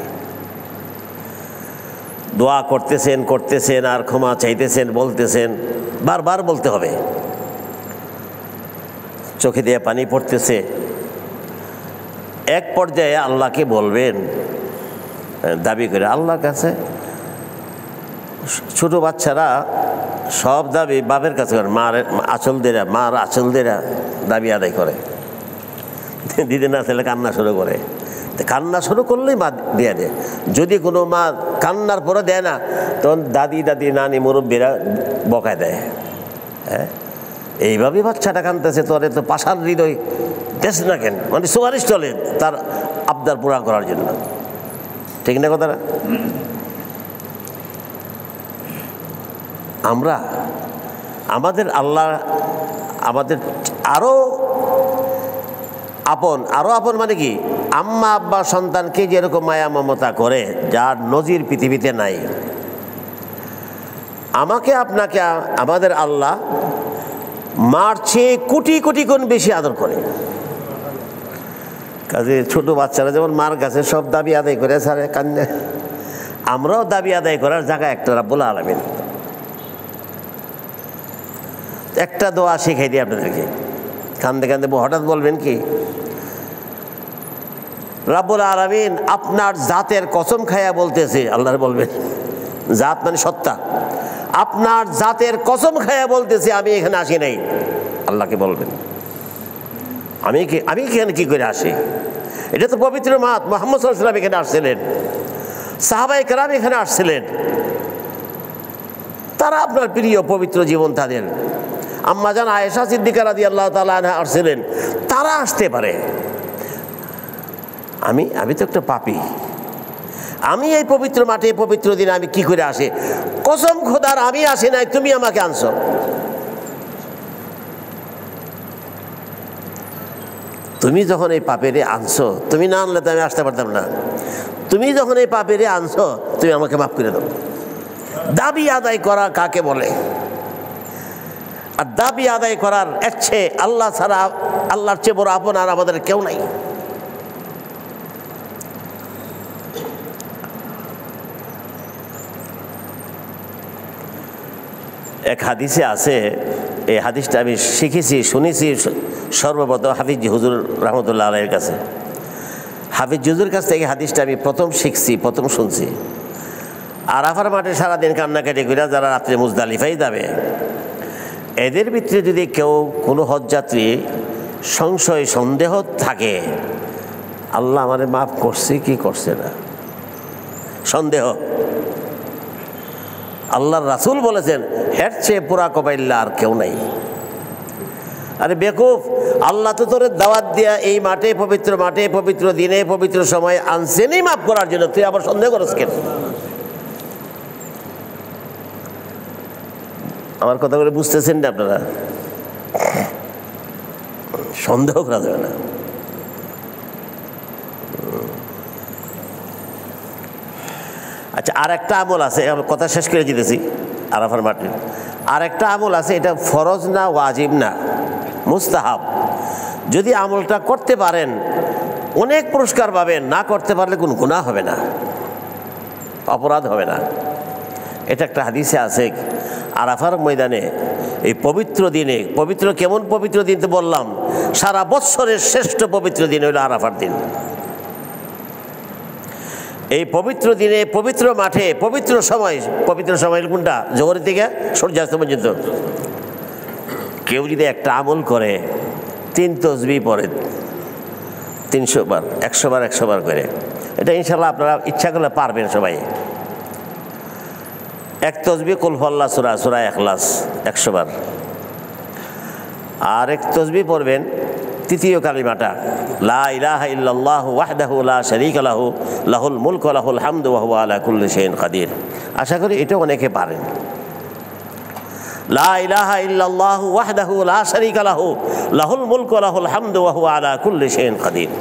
দোয়া করতেছেন আর ক্ষমা চাইতেছেন, বলতেছেন, বারবার বলতে হবে। চোখে দিয়ে পানি পড়তেছে, এক পর্যায়ে আল্লাহকে বলবেন দাবি করে আল্লাহর কাছে। ছোট বাচ্চারা সব দাবি বাপের কাছে করে, মার আঁচল দেরা দাবি আদায় করে। দিদি না ছেলে কান্না শুরু করে, কান্না শুরু করলেই মা দিয়ে দেয়। যদি কোনো মা কান্নার পরে দেয় না, তখন দাদি নানি মুরব্বীরা বকায় দেয়। হ্যাঁ, এইভাবেই বাচ্চাটা কাঁদতেছে, তোরে তো পাষাণ হৃদয় দেশ না কেন, মানে সুপারিশ চলে তার আবদার পুরা করার জন্য। ঠিক না কথাটা? আমরা আমাদের আল্লাহ আমাদের আরো আপন মানে কি, আম্মা আব্বা সন্তানকে যেরকম মায়া মমতা করে যার নজির পৃথিবীতে নাই, আমাকে আপনাকে আমাদের আল্লাহ মার চেয়ে কোটি কোটি গুণ বেশি আদর করে। কাজে ছোট বাচ্চারা যেমন মার কাছে সব দাবি আদায় করে সারে কান্না, আমরাও দাবি আদায় করার জায়গায় একটা রাব্বুল আলামিন। একটা দোয়া শিখাই দিই আপনাদেরকে, কান্দে কান্দে হঠাৎ বলবেন কি, রাব্বুল আলামিন আপনার জাতের কসম খায়া বলতেছে, আল্লাহর বলবেন, জাত মানে সত্তা, আপনার জাতের কসম খায়া বলতেছে আমি এখানে আসি নাই। আল্লাহকে বলবেন আমি এখানে কি করে আসি? এটা তো পবিত্র মাত, মুহাম্মদ সাল্লাল্লাহু আলাইহি ওয়াসাল্লাম এখানে আসছিলেন, সাহাবায়ে কেরাম এখানে আসছিলেন, তারা আপনার প্রিয় পবিত্র জীবন তাদের। আম্মা জান আয়েশা সিদ্দিকা রাদিয়াল্লাহু তাআলা আনহা আসছিলেন, তারা আসতে পারে। আমি তো একটা পাপী, আমি এই পবিত্র মাঠে পবিত্র দিনে আমি কি করে আসি? কসম খোদার আমি আসি নাই, তুমি আমাকে আনছো। তুমি যখন এই পাপেরে আনছো, তুমি না আনলে তো আমি আসতে পারতাম না। তুমি যখন এই পাপেরে আনছো, তুমি আমাকে মাফ করে দাও। দাবি আদায় করা কাকে বলে? আর দাবি আদায় করার এর চেয়ে আল্লাহ ছাড়া, আল্লাহর চেয়ে বড় আপন আর আমাদের কেউ নাই। এক হাদিসে আছে, এই হাদিসটা আমি শিখেছি, শুনেছি সর্বপ্রথম হাফিজ হুজুর রহমতুল্লাহ আলাইহির কাছে। হাফিজ হুজুরের কাছ থেকে হাদিসটা আমি প্রথম শিখছি, প্রথম শুনছি। আরাফার মাঠে সারাদিন কান্নাকাটি করে যারা রাত্রে মুজদালিফায় যাবে, এদের ভিতরে যদি কেউ কোনো হজযাত্রী সংশয় সন্দেহ থাকে, আল্লাহ আমারে মাফ করছে কি করছে না, সন্দেহ, আল্লাহর রাসূল বলেছেন হের চেয়ে পুরা কবাইল্লা আর কেউ নাই। আরে বেকুফ, আল্লাহ তো তোর দাওয়াত দিয়া এই মাঠে পবিত্র মাঠে পবিত্র দিনে পবিত্র সময় আনছেনই মাফ করার জন্য, তুই আবার সন্দেহ করস কেন? আমার কথা বলে বুঝতেছেন না আপনারা? সন্দেহ করা যাবে না। আচ্ছা, আর একটা আমল আছে, কথা শেষ করে যেতেছি আরাফার মাঠে। আর একটা আমল আছে, এটা ফরজ না, ওয়াজিব না, মুস্তাহাব। যদি আমলটা করতে পারেন অনেক পুরস্কার পাবেন, না করতে পারলে কোনো গুনাহ হবে না, অপরাধ হবে না। এটা একটা হাদিসে আছে, আরাফার ময়দানে এই পবিত্র দিনে, পবিত্র কেমন পবিত্র দিন তো বললাম, সারা বৎসরের শ্রেষ্ঠ পবিত্র দিন হলো আরাফার দিন। এই পবিত্র দিনে পবিত্র মাঠে পবিত্র সময় কোনটা? জোহর থেকে সূর্যাস্ত পর্যন্ত। কেউ যদি একটা আমল করে, 3 তসবিহ পড়ে 300 বার, 100 বার 100 বার করে, এটা ইনশাল্লাহ আপনারা ইচ্ছা করলে পারবেন সবাই। এক তসবিহ কুল হুয়াল্লাহ সূরা ইখলাস 100 বার, আর এক তসবিহ পড়বেন তৃতীয় কালিমাটা লা ইলাহা ইল্লাল্লাহু ওয়াহদাহু লা শারীকা লাহু লাহুল মুলকু ওয়া লাহুল হামদু ওয়া হুয়া আলা কুল্লি শাইইন কাদির। আশা করি এটা অনেকে পারেন। লা ইলাহা ইল্লাল্লাহু ওয়াহদাহু লা শারীকা লাহু লাহুল মুলকু ওয়া লাহুল হামদু ওয়া হুয়া আলা কুল্লি শাইইন কাদির।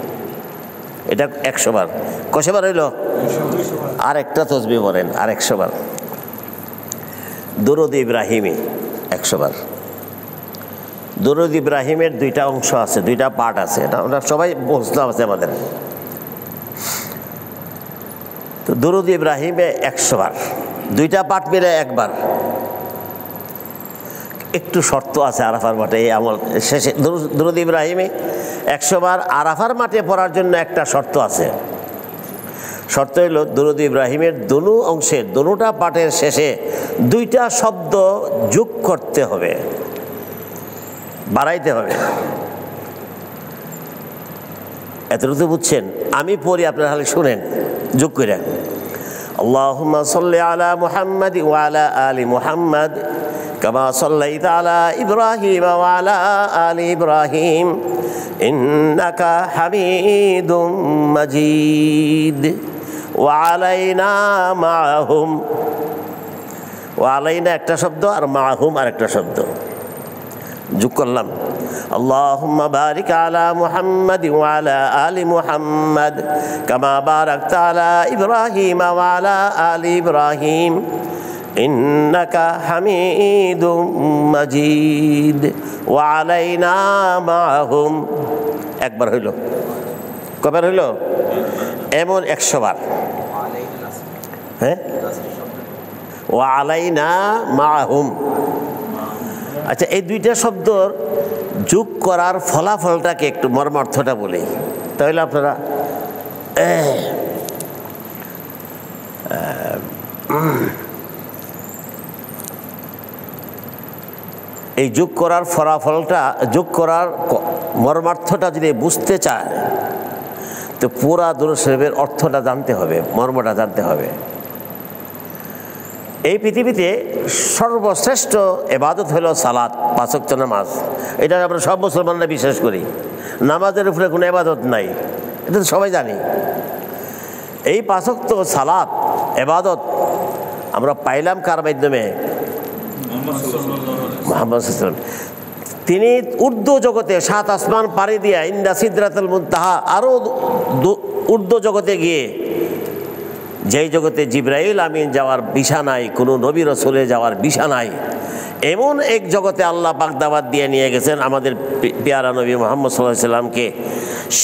এটা 100 বার। কয়শো বার হইল? আর একটা তাসবিহ বলেন আর 100 বার। দুরূদ ইব্রাহিমি 100 বার। দুরূদ ইব্রাহিমের 2টা অংশ আছে, 2টা পার্ট আছে, এটা আমরা সবাই বুঝতে আছে আমাদের। তো দুরূদ ইব্রাহিমে 100 বার, 2টা পার্ট মিলে 1 বার। একটু শর্ত আছে আরাফার মাঠে এই আমল শেষে দুরূদ ইব্রাহিমে 100 বার আরাফার মাঠে পড়ার জন্য একটা শর্ত আছে। শর্ত হইল দুরূদ ইব্রাহিমের দোনো অংশের দোনোটা পাঠের শেষে 2টা শব্দ যোগ করতে হবে, বাড়াইতে হবে। এতটুকু বুঝছেন? আমি পড়ি, আপনারা খালি শুনেন যোগ করে। আল্লাহুম্মা সাল্লি আলা মুহাম্মাদ ওয়া আলা আলি মুহাম্মাদ কামা সাল্লাইতা আলা ইব্রাহিম ওয়া আলা আলি ইব্রাহিম ইন্নাকা হামিদুম মাজিদ ওয়া আলাইনা মাআহুম। ওয়া আলাইনা একটা শব্দ আর মাআহুম আর একটা শব্দ যোগ করলাম। আল্লাহুম্মা বারিক আলা মুহাম্মাদ ওয়া আলা আলি মুহাম্মাদ কামা বারাকতা আলা ইব্রাহিম ওয়া আলা আলি ইব্রাহিম ইন্নাকা হামিদুম মাজিদ ওয়া আলাইনা মাআহুম। একবার হইল? কবার হইল? এমন 100 বার। হ্যাঁ, ওয়া আলাইনা মাআহুম। আচ্ছা, এই 2টা শব্দর যোগ করার ফলাফলটাকে একটু মর্মার্থটা বলি, তাহলে আপনারা এই যোগ করার ফলাফলটা, যোগ করার মর্মার্থটা যদি বুঝতে চায় তো পুরা দুরূদ শরীফের অর্থটা জানতে হবে, মর্মটা জানতে হবে। এই পৃথিবীতে সর্বশ্রেষ্ঠ ইবাদত হলো সালাত, 5 ওয়াক্ত নামাজ। এটা আমরা সব মুসলমানরা বিশ্বাস করি। নামাজের উপরে কোনো ইবাদত নাই, এটা তো সবাই জানি। এই 5 ওয়াক্ত সালাত ইবাদত আমরা পাইলাম কার মাধ্যমে? মুহাম্মদ সাল্লাল্লাহু আলাইহি ওয়াসাল্লাম। তিনি উর্দু জগতে 7 আসমান পাড়ি দিয়া ইন্দা সিদরাতুল মুনতাহা আরও উর্দু জগতে গিয়ে, যেই জগতে জিবরাইল আমিন যাওয়ার বিশা নাই, কোনো নবী রসুলের যাওয়ার বিশা নাই, এমন এক জগতে আল্লাহ পাক দাওয়াত দিয়ে নিয়ে গেছেন আমাদের পেয়ারা নবী মুহাম্মদ সাল্লাল্লাহু আলাইহি ওয়াসাল্লামকে।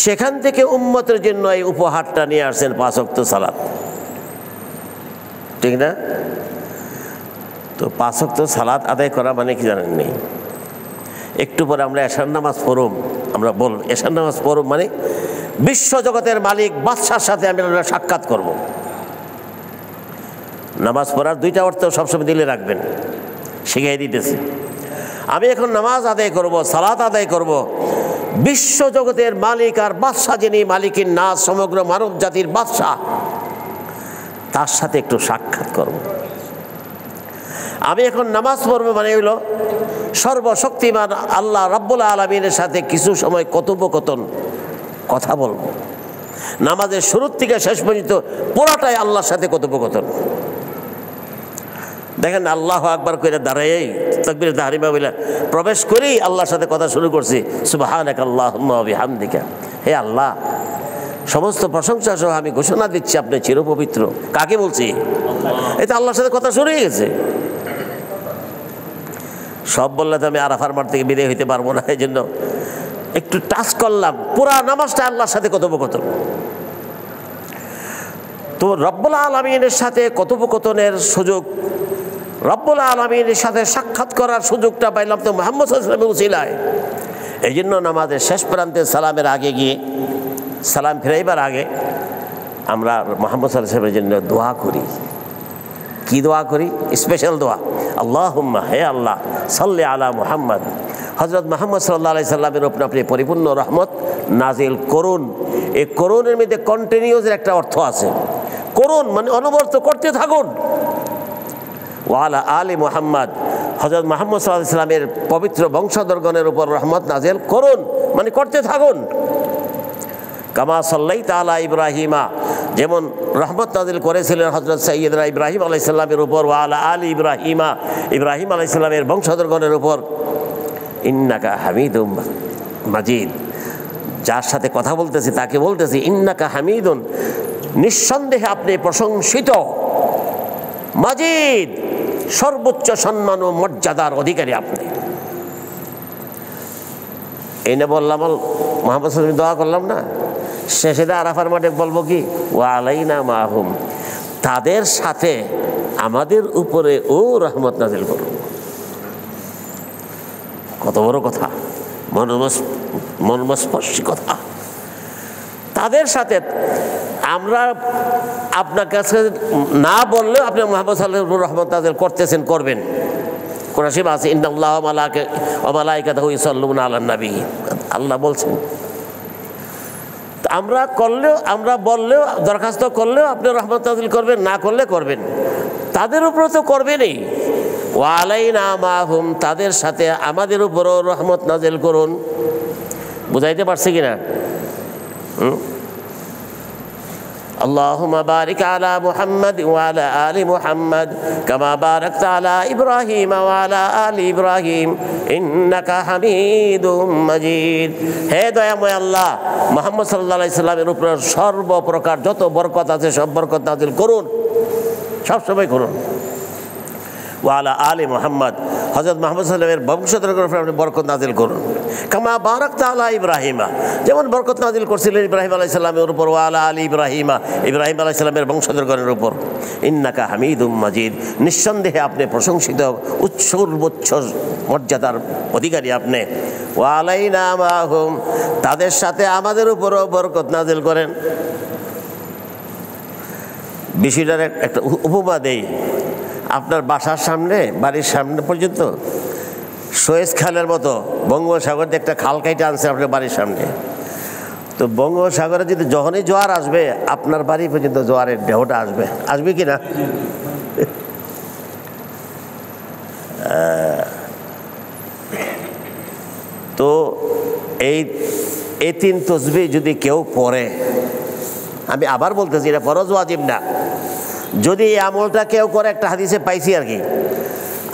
সেখান থেকে উম্মতের জন্য এই উপহারটা নিয়ে আসছেন 5 ওয়াক্ত সালাত, ঠিক না? তো 5 ওয়াক্ত সালাত আদায় করা মানে কি জানেন? নেই। একটু পরে আমরা এশার নামাজ পড়ব, আমরা বলব এশার নামাজ পড়ব মানে বিশ্ব জগতের মালিক বাদশার সাথে আমরা সাক্ষাৎ করব। নামাজ পড়ার 2টা অর্থ সবসময় দিলে রাখবেন, শিখিয়ে দিতেছি। আমি এখন নামাজ আদায় করব, সালাত আদায় করব, বিশ্ব জগতের মালিক আর বাদশা যিনি মালিকের নাজ, সমগ্র মানব জাতির বাদশা, তার সাথে একটু সাক্ষাৎ করব। আমি এখন নামাজ পড়ব মানে হইল সর্বশক্তিমান আল্লাহ রাব্বুল আলামিনের সাথে কিছু সময় কথোপকথন, কথা বলব। নামাজের শুরু থেকে শেষ পর্যন্ত পুরাটাই আল্লাহর সাথে কথোপকথন। দেখেন, আল্লাহু আকবার কইরা দাঁড়াই তাকবীর তাহরিমা বলে প্রবেশ করি আল্লাহর সাথে কথা শুরু করছি, সুবহানাকা আল্লাহুম্মা ওয়া বিহামদিকা। হে আল্লাহ, সমস্ত প্রশংসা সহ আমি ঘোষণা দিচ্ছি আপনি চিরপবিত্র। কাকে বলছি? এই তো আল্লাহর সাথে কথা শুরু হয়ে গেছে। সব বললে তো আমি আরাফার মাঠ থেকে বিদায় হইতে পারবো না, এই জন্য একটু টাচ করলাম। পুরা নামাজটা আল্লাহর সাথে কথোপকথন। তো রব্বুল আলামিনের সাথে কথোপকথনের সুযোগ, রব্বুল আলামিনের সাথে সাক্ষাৎ করার সুযোগটা পাইলাম তো মুহাম্মদ সাল্লাল্লাহু আলাইহি ওয়াসাল্লামের উসিলায়। এই জন্য নামাজের শেষ প্রান্তে সালামের আগে গিয়ে, সালাম ফিরাইবার আগে আমরা মুহাম্মদ সাল্লাল্লাহু আলাইহি ওয়াসাল্লামের জন্য দোয়া করি। কি দোয়া করি? স্পেশাল দোয়া, আল্লাহুম্মা, হে আল্লাহ, সাল্লি আলা মুহাম্মদ, হযরত মুহাম্মদ সাল্লাল্লাহু আলাইহি সাল্লামের উপর আপনি পরিপূর্ণ রহমত নাজিল করুন। এই করুনের মধ্যে কন্টিনিউসের একটা অর্থ আছে। করুন মানে অনবরত করতে থাকুন। ওয়া আলা আলি মুহাম্মদ, হযরত মুহাম্মদ সাল্লাল্লাহু আলাইহি ওয়াসাল্লামের পবিত্র বংশধরগণের উপর রহমত নাযিল করুন, মানে করতে থাকুন। কামা সাল্লাইতা আলা ইব্রাহিমা, যেমন রহমত নাযিল করেছিলেন হযরত সাইয়্যিদনা ইব্রাহিম আলাইহিস সালামের উপর, ওয়া আলা আলি ইব্রাহিমা, ইব্রাহিম আলাইহিস সালামের বংশধরগণের উপর। ইন্নাকা হামিদুম মাজিদ, যার সাথে কথা বলতেছি তাকে বলতেছি ইন্নাকা হামিদুন, নিঃসন্দেহে আপনি প্রশংসিত, মাজিদ, সর্বোচ্চ সম্মান ও মর্যাদার অধিকারী আপনি। এই না বললাম, মুহাম্মদ সাল্লাল্লাহু আলাইহি ওয়াসাল্লাম দোয়া করলাম না, শেষে আরাফার মাঠে বলবো কি, ওয়া আলাইনা মাহুম, তাদের সাথে আমাদের উপরে ও রহমত নাযিল করুন। কত বড় কথা, মর্মস্পর্শী কথা। তাদের সাথে আমরা আপনার কাছে না বললেও আপনি মুহাম্মদ সাল্লাল্লাহু আলাইহি ওয়াসাল্লাম রহমত নাযিল করতেছেন, করবেন। কোরআন শরীফে আছে ইন্নাল্লাহা ওয়া মালাইকাতাহু ইউসাল্লুনা আলান নবী, আল্লাহ বলছেন। আমরা করলেও, আমরা বললেও, দরখাস্ত করলেও আপনি রহমত নাযিল করবেন, না করলে করবেন। তাদের উপরে তো করবেনই, ওয়া আলাইনা মাহুম, তাদের সাথে আমাদের উপরও রহমত নাযিল করুন। বুঝাইতে পারছি কিনা? আল্লাহুম্মা বারিক আলা মুহাম্মাদ ওয়া আলা আলি মুহাম্মাদ কামা বারাকতা আলা ইব্রাহিম ওয়া আলা আলি ইব্রাহিম ইন্নাকা হামিদুম মাজিদ। হে দয়াময় আল্লাহ, মুহাম্মদ সাল্লাল্লাহু আলাইহি সাল্লামের উপর সর্বপ্রকার যত বরকত আছে সব বরকত নাযিল করুন, সবসময় করুন। ওয়া আলা আলি মুহাম্মাদ, হযরত মুহাম্মদ সাল্লাল্লাহু আলাইহি ওয়াসাল্লামের বংশধরের উপর আপনি বরকত নাযিল করুন। কামা বারাকতা আলা ইব্রাহিমা, যেমন বরকত নাযিল করছিলেন ইব্রাহিম আলাইহিস সালামের উপর, ওয়া আলা আলি ইব্রাহিমা, ইব্রাহিম আলাইহিস সালামের বংশধরগণের উপর। ইন্নাকা হামিদুম মাজিদ, নিঃসন্দেহে আপনি প্রশংসিত, সর্বোচ্চ মর্যাদার অধিকারী আপনি। ওয়া আলাইনা মাহুম, তাদের সাথে আমাদের উপরও বরকত নাযিল করেন। বিষয়টার একটা উপমা দেই। আপনার বাসার সামনে, বাড়ির সামনে পর্যন্ত সুয়েজ খালের মতো বঙ্গোপসাগর দিয়ে একটা খাল কাইটে আনছে আপনার বাড়ির সামনে। তো বঙ্গোপসাগরে যদি যখনই জোয়ার আসবে আপনার বাড়ি পর্যন্ত জোয়ারের ঢেউটা আসবে, আসবে কি না? তো এই 3 তসবিহ যদি কেউ পড়ে, আমি আবার বলতেছি এটা ফরজ ওয়াজিব না, যদি এই আমলটা কেউ করে, একটা হাদিসে পাইছি আর কি,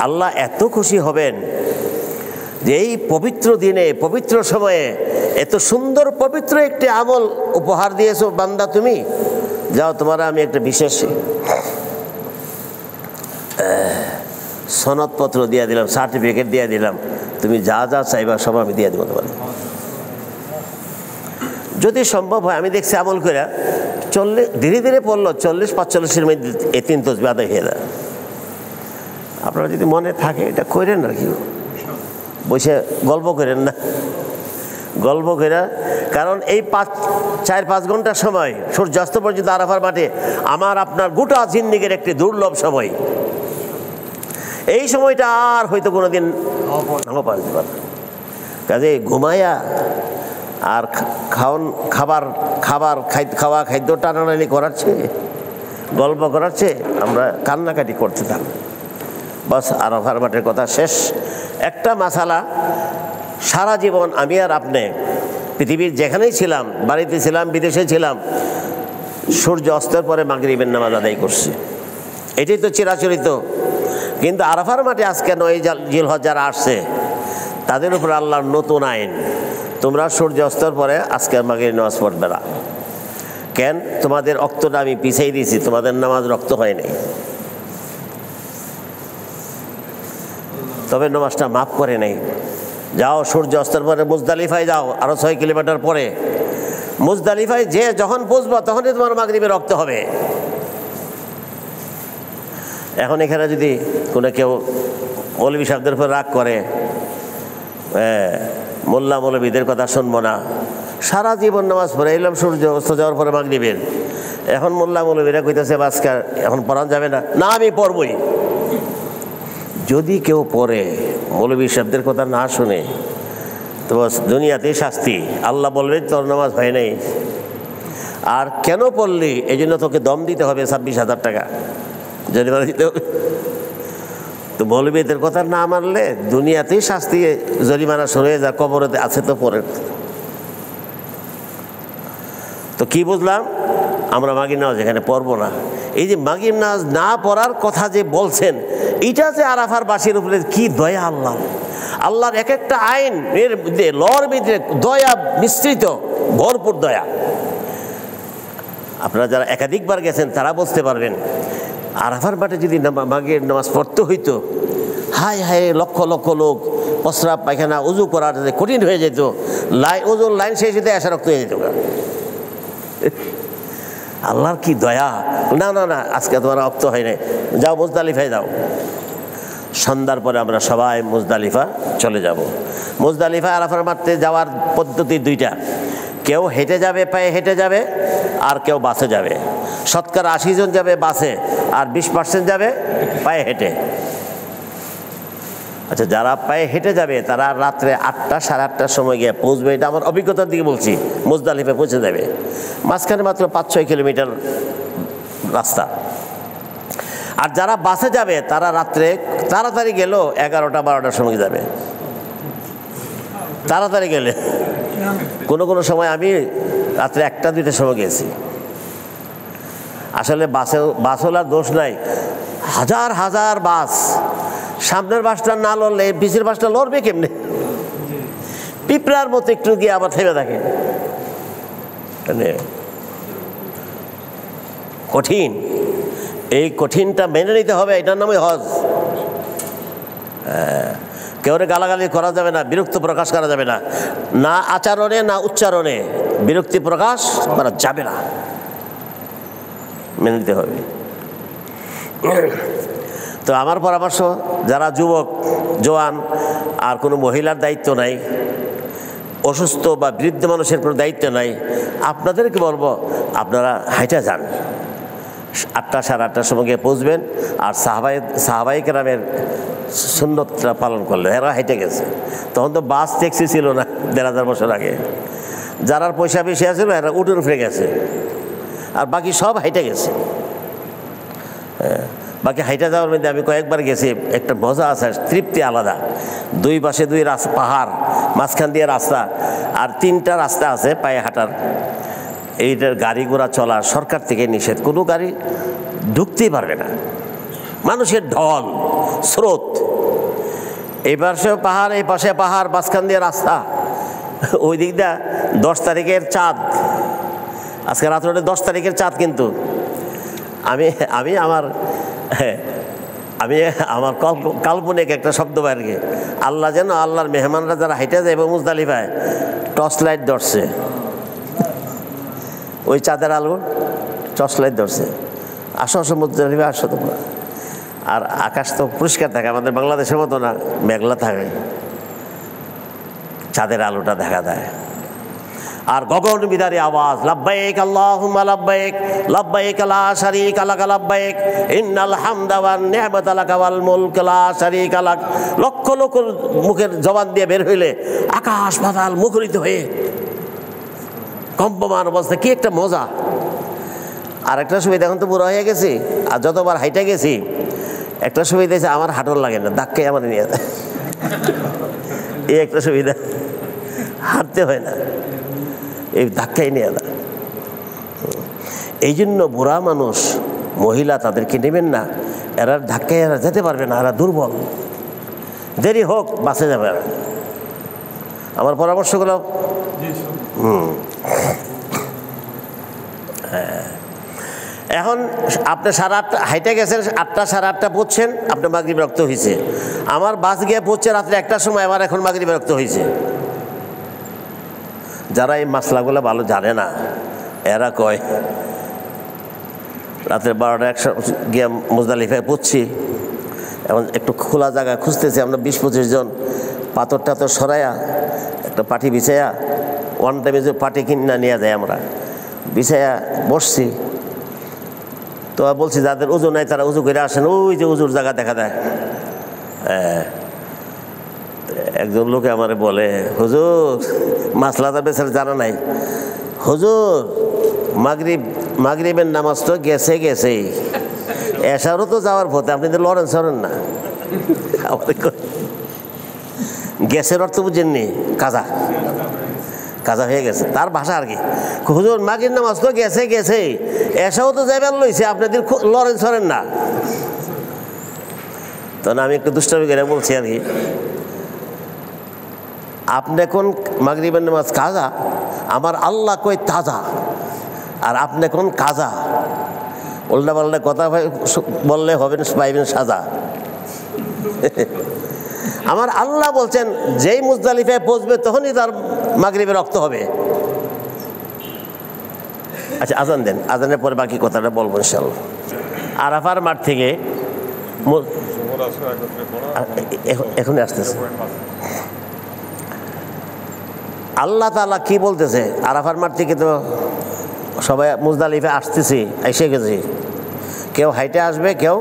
আল্লাহ এত খুশি হবেন যে এই পবিত্র দিনে, পবিত্র সময়ে এত সুন্দর পবিত্র একটি আমল উপহার দিয়েছো বান্দা তুমি, যাও তোমার আমি একটা বিশেষ সনদপত্র দিয়ে দিলাম, সার্টিফিকেট দিয়ে দিলাম, তুমি যা যা চাইবা সব আমি দিয়ে দেবো তোমার। যদি সম্ভব হয়, আমি দেখছি আমল করে 40 ধীরে ধীরে পড়লো, 40-45 মধ্যে এই 3 তসবিহ আদায় হয়ে যায়। আপনারা যদি মনে থাকে এটা করেন আর কি, বসে গল্প করেন না, গল্প করে। কারণ এই 4-5 ঘন্টার সময় সূর্যাস্ত পর্যন্ত আরাফার মাঠে আমার আপনার গোটা জিন্দেগীর একটি দুর্লভ সময়। এই সময়টা আর হয়তো কোনোদিন নাও পাওয়া যেতে পারে। কাজে ঘুমায়া আর খাওয়া খাদ্য টানাটানি করাচ্ছে, গল্প করাচ্ছে, আমরা কান্নাকাটি করতে থাকি। বাস আরাফার মাঠের কথা শেষ। একটা মাসালা, সারা জীবন আমি আর আপনি পৃথিবীর যেখানেই ছিলাম, বাড়িতে ছিলাম, বিদেশে ছিলাম, সূর্য অস্তের পরে মাগরিবের নামাজ আদায় করছি, এটাই তো চিরাচরিত। কিন্তু আরাফার মাঠে আজকে 9 জিলহজ যারা আসছে তাদের উপর আল্লাহর নতুন আইন, তোমরা সূর্য অস্তের পরে আজকে মাগরিব নামাজ পড়বে না। কেন? তোমাদের রক্তটা আমি পিছিয়ে দিয়েছি, তোমাদের নামাজ রক্ত হয় নাই, তবে নামাজটা মাফ করে নাই। যাও সূর্য অস্তের পরে মুজদালিফায় যাও, আরো 6 কিলোমিটার পরে মুজদালিফায় যে যখন পৌঁছবো তখনই তোমার মাগরিবে রক্ত হবে। এখন এখানে যদি কোনো কেউ মৌলবী সাহেবদের উপর রাগ করে, মোল্লা মৌলবীদের কথা শুনবো না, সারা জীবন নামাজ পড়ে এলাম সূর্য অস্ত যাওয়ার পরে মাগরিবের, এখন মোল্লা মৌলবীরা কইতেছে আজকাল এখন পড়ান যাবে না, না আমি পড়বই। যদি কেউ পড়ে মৌলবী সাহেবদের কথা না শুনে, তো দুনিয়াতেই শাস্তি, আল্লাহ বলবে তোর নামাজ হয় নাই। আর কেন পড়লি এই জন্য তোকে দম দিতে হবে 26,000 টাকা জরিমানা দিতে হবে। তো তো মৌলবীদের কথা না মানলে দুনিয়াতেই শাস্তি, জরিমানা শুরু হয়ে যায়, কবরেতে আছে তো পরে। তো কি বুঝলাম? আমরা মাগরিব নামাজ এখানে পড়বো না। এই যে মাগরিব নামাজ না পড়ার কথা যে বলছেন, এটা যে আরাফার বাসীর উপরে কি দয়া! আল্লাহর এক একটা আইন এর লর ভিতরে দয়া মিশ্রিত, ভরপুর দয়া। আপনারা যারা একাধিকবার গেছেন তারা বুঝতে পারবেন, আরাফার মাঠে যদি মাগরিব নামাজ পড়তে হইতো, হায় হায় লক্ষ লক্ষ লোক প্রস্রাব পায়খানা উজু করার কঠিন হয়ে যেত, ওজোর লাইন শেষ হতে আসা রক্ত হয়ে যেত। আল্লাহর কি দয়া! না না না, আজকে তোমার রক্ত হয় নাই, যাও মুজদালিফায় যাও। সন্ধ্যার পরে আমরা সবাই মুজদালিফা চলে যাব। মুজদালিফা আরাফার মাঠে যাওয়ার পদ্ধতি দুইটা, কেউ হেঁটে যাবে, পায়ে হেঁটে যাবে, আর কেউ বাসে যাবে। শতকরা 80 জন যাবে বাসে, আর 20% যাবে পায়ে হেঁটে। আচ্ছা, যারা পায়ে হেঁটে যাবে তারা রাত্রে 8টা সাড়ে 8টার সময় গিয়ে পৌঁছবে, এটা আমার অভিজ্ঞতার দিকে বলছি। মুজদালিফায় পৌঁছে যাবে, মাঝখানে মাত্র 5-6 কিলোমিটার রাস্তা। আর যারা বাসে যাবে তারা রাত্রে তাড়াতাড়ি গেলেও 11টা-12টার সময় যাবে, তাড়াতাড়ি গেলে। কোনো কোনো সময় আমি রাত্রে 1টা-2টার সময় গেছি। আসলে বাসওয়ালার দোষ নাই, হাজার হাজার বাস, সামনের বাসটা না লড়লে পিছের বাসটা লড়বে কেমনে? পিঁপড়ার মতো একটু গিয়ে আবার থেমে থাকে। কঠিন, এই কঠিনটা মেনে নিতে হবে, এটার নামই হজ। কেউ গালাগালি করা যাবে না, বিরক্তি প্রকাশ করা যাবে না, না আচরণে না উচ্চারণে বিরক্তি প্রকাশ করা যাবে না, মেনে নিতে হবে। তো আমার পরামর্শ, যারা যুবক জওয়ান আর কোনো মহিলার দায়িত্ব নাই, অসুস্থ বা বৃদ্ধ মানুষের কোনো দায়িত্ব নাই, আপনাদেরকে বলবো আপনারা হাইটা যান। 8টা সাড়ে 8টার সময় গিয়ে পৌঁছবেন। আর সাহাবাই কেরামের সুন্নতটা পালন করলেন, এরা হাইটে গেছে। তখন তো বাস ট্যাক্সি ছিল না 1500 বছর আগে। যারা পয়সা বেশি আছিল এরা উঠে উঠে গেছে, আর বাকি সব হাইটে গেছে। বাকি হাইটা যাওয়ার মধ্যে আমি কয়েকবার গেছি, একটা মজা আছে, তৃপ্তি আলাদা। 2 পাশে 2 পাহাড়, মাঝখান দিয়ে রাস্তা, আর 3টা রাস্তা আছে পায়ে হাঁটার। এইটার গাড়ি ঘোড়া চলা সরকার থেকে নিষেধ, কোনো গাড়ি ঢুকতেই পারবে না, মানুষের ঢল স্রোত। এই পাশে পাহাড়, এই পাশে পাহাড়, মাঝখান দিয়ে রাস্তা। ওই দিকটা 10 তারিখের চাঁদ, আজকে রাত্রে 10 তারিখের চাঁদ। কিন্তু আমি আমার কাল্পনিক একটা শব্দ বাইরে, আল্লাহ যেন আল্লাহর মেহমানরা যারা হাইটে যায় এবং মুজদালিফায় টর্চ লাইট ধরছে, ওই চাঁদের আলো টর্চ লাইট ধরছে, আসো আসো মুজদালিফায় আসো তোমরা। আর আকাশ তো পরিষ্কার থাকে, আমাদের বাংলাদেশের মতো না, মেঘলা থাকে, চাঁদের আলোটা দেখা দেয়। আর গগন বিদারী আওয়াজ, লাব্বাইক আল্লাহুম্মা লাব্বাইক, লাব্বাইক লা শারীকা লাক লাব্বাইক, ইন্নাল হামদা ওয়ান নি'মাতা লাকা ওয়াল মুলক লা শারীকা লাক। লক্ষ লক্ষ মুখের জবান দিয়ে বের হইলে আকাশ পাতাল মুখরিত হয়ে কম্পমান অবস্থা, কি একটা মজা। আর একটা সুবিধা, এখন তো বুড়ো হয়ে গেছি, আর যতবার হাইটা গেছি একটা সুবিধা আছে, আমার হাঁটুর লাগে না, ধাক্কাই আমার নিয়ে যায়। এই একটা সুবিধা, হাঁটতে হয় না, এই ধাক্কাই নিয়ে যায়। এই জন্য বুড়া মানুষ, মহিলা, তাদেরকে নেবেন না, এরা ধাক্কায় এরা যেতে পারবে না, এরা দুর্বল, দেরি হোক বাসে যাবে। আমার পরামর্শগুলো এখন আপনি সাড়ে 8টা হাইটে গেছেন, 8টা সাড়ে 8টা পড়ছেন, আপনার মাগরিব রক্ত হয়েছে। আমার বাস গিয়ে পড়ছে রাত্রে 1টার সময়, আমার এখন মাগরিব রক্ত হয়েছে। যারা এই মাসলাগুলো ভালো জানে না, এরা কয় রাত্রে 12টা 1 গিয়ে মুজদালিফায় পড়ছি, এখন একটু খোলা জায়গা খুঁজতেছি, আমরা 20-25 জন পাথর টাথর সরাইয়া একটা পাটি বিছাইয়া, ওয়ান টাইমে যে পাটি কিনা নিয়ে যায়, আমরা বিছাইয়া বসছি। তো বলছি যাদের উজু নাই তারা উজু করে আসেন, ওই যে উজুর জায়গা দেখা দেয়। একজন লোকে আমারে বলে, হুজুর মাসলাটা বেচার জানা নাই, হুজুর মাগরিবের নামাজ তো গেছেই, এশারও তো যাওয়ার পথে, আপনি তো লড়েন সরেন না। গ্যাসের অর্থ বুঝেননি? কাজা, কাজা হয়ে গেছে তার ভাষা আর কি। হুজুর মাগরিব নামাজ তো গেছে গেছে, এসাও তো যাইবার লইছে, আপনাদের লড়েন ছড়েন না। তখন আমি একটু দুষ্টামি করে বলছি আর কি, আপনি কোন মাগরিবের নামাজ কাজা, আমার আল্লাহ কই তাজা, আর আপনি কোন কাজা। উল্টা পাল্টা কথা বললে হবেন, পাইবেন সাজা। আমার আল্লাহ বলছেন যেই মুজদালিফায় পৌঁছবে তখনই তার মাগরিবের রক্ত হবে। আচ্ছা আজান দেন, আজানের পরে বাকি কথাটা বলবো ইনশাআল্লাহ। আরাফার মাঠ থেকে এখন আসতেছে আল্লাহ তাআলা কি বলতেছে? আরাফার মাঠ থেকে তো সবাই মুজদালিফে আসতেছি, এসে গেছি, কেউ হাইটে আসবে, কেউ।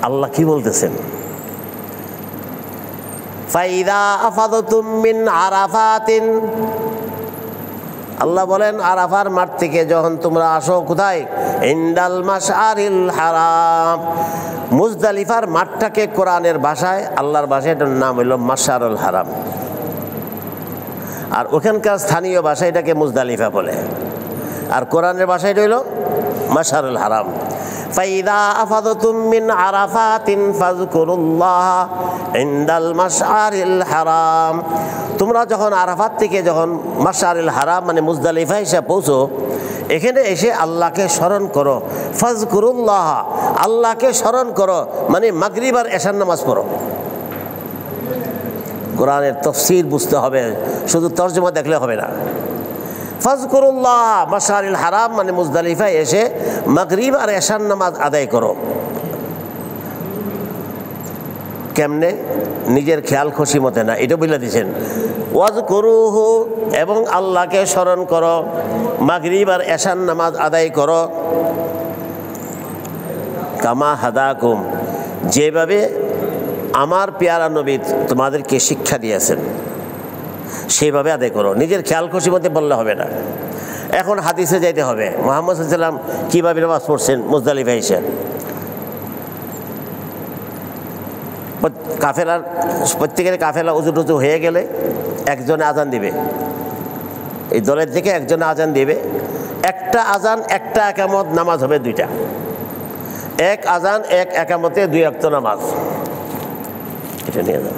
আল্লাহ কি বলতেছেন? ফাইদা আফাদতুম মিন আরাফাতিন, আল্লাহ বলেন আরাফার মাঠ থেকে যখন তোমরা আসো, কোথায়? ইনদাল মাশআরিল হারাম। মুজদালিফার মাঠটাকে কোরআনের ভাষায়, আল্লাহর ভাষায় এটার নাম হইল মাশআরুল হারাম, আর ওখানকার স্থানীয় ভাষা এটাকে মুজদালিফা বলে, আর কোরআনের ভাষা এটা হইল মাশআরুল হারাম। ফাইদা আফাদতুম মিন আরাফাতিন ফাযকুরুল্লাহ ইনদাল মাশআরিল হারাম। তোমরা যখন আরাফাত থেকে যখন মাশআরিল হারাম মানে মুজদালিফা এসে পৌঁছো, এখানে এসে আল্লাহকে স্মরণ করো। ফাযকুরুল্লাহ, আল্লাহকে স্মরণ করো মানে মাগরিব আর এশার নামাজ পড়ো। কোরআনের তাফসীর বুঝতে হবে, শুধু তরজমা দেখলে হবে না। ফাযকুরুল্লাহ মাশআরিল হারাম মানে মুজদালিফায় এসে মাগরিব আর এশার নামাজ আদায় করো। কেমনে? নিজের খেয়াল খুশি মতে না, এটা বলে দিয়েছেন। ওয়াজকুরুহু, এবং আল্লাহকে স্মরণ করো, মাগরিব আর এশার নামাজ আদায় করো। কামা হাদাকুম, যেভাবে আমার পেয়ারা নবী তোমাদেরকে শিক্ষা দিয়েছেন সেইভাবে আদায় করো। নিজের খেয়াল খুশি মতে বললে হবে না। এখন হাদিসে যাইতে হবে, মুহাম্মদ সাল্লাল্লাহু আলাইহি ওয়াসাল্লাম কীভাবে নামাজ পড়ছেন মুজদালিফায় এসে। কাফেলার প্রত্যেকের কাফেলা উজু টুজু হয়ে গেলে একজনে আজান দিবে, এই দলের থেকে একজনে আজান দিবে। একটা আজান একটা একামত, নামাজ হবে দুইটা। এক আজান এক একামতে দুই ওয়াক্ত নামাজ। এটা নিয়ে যাও।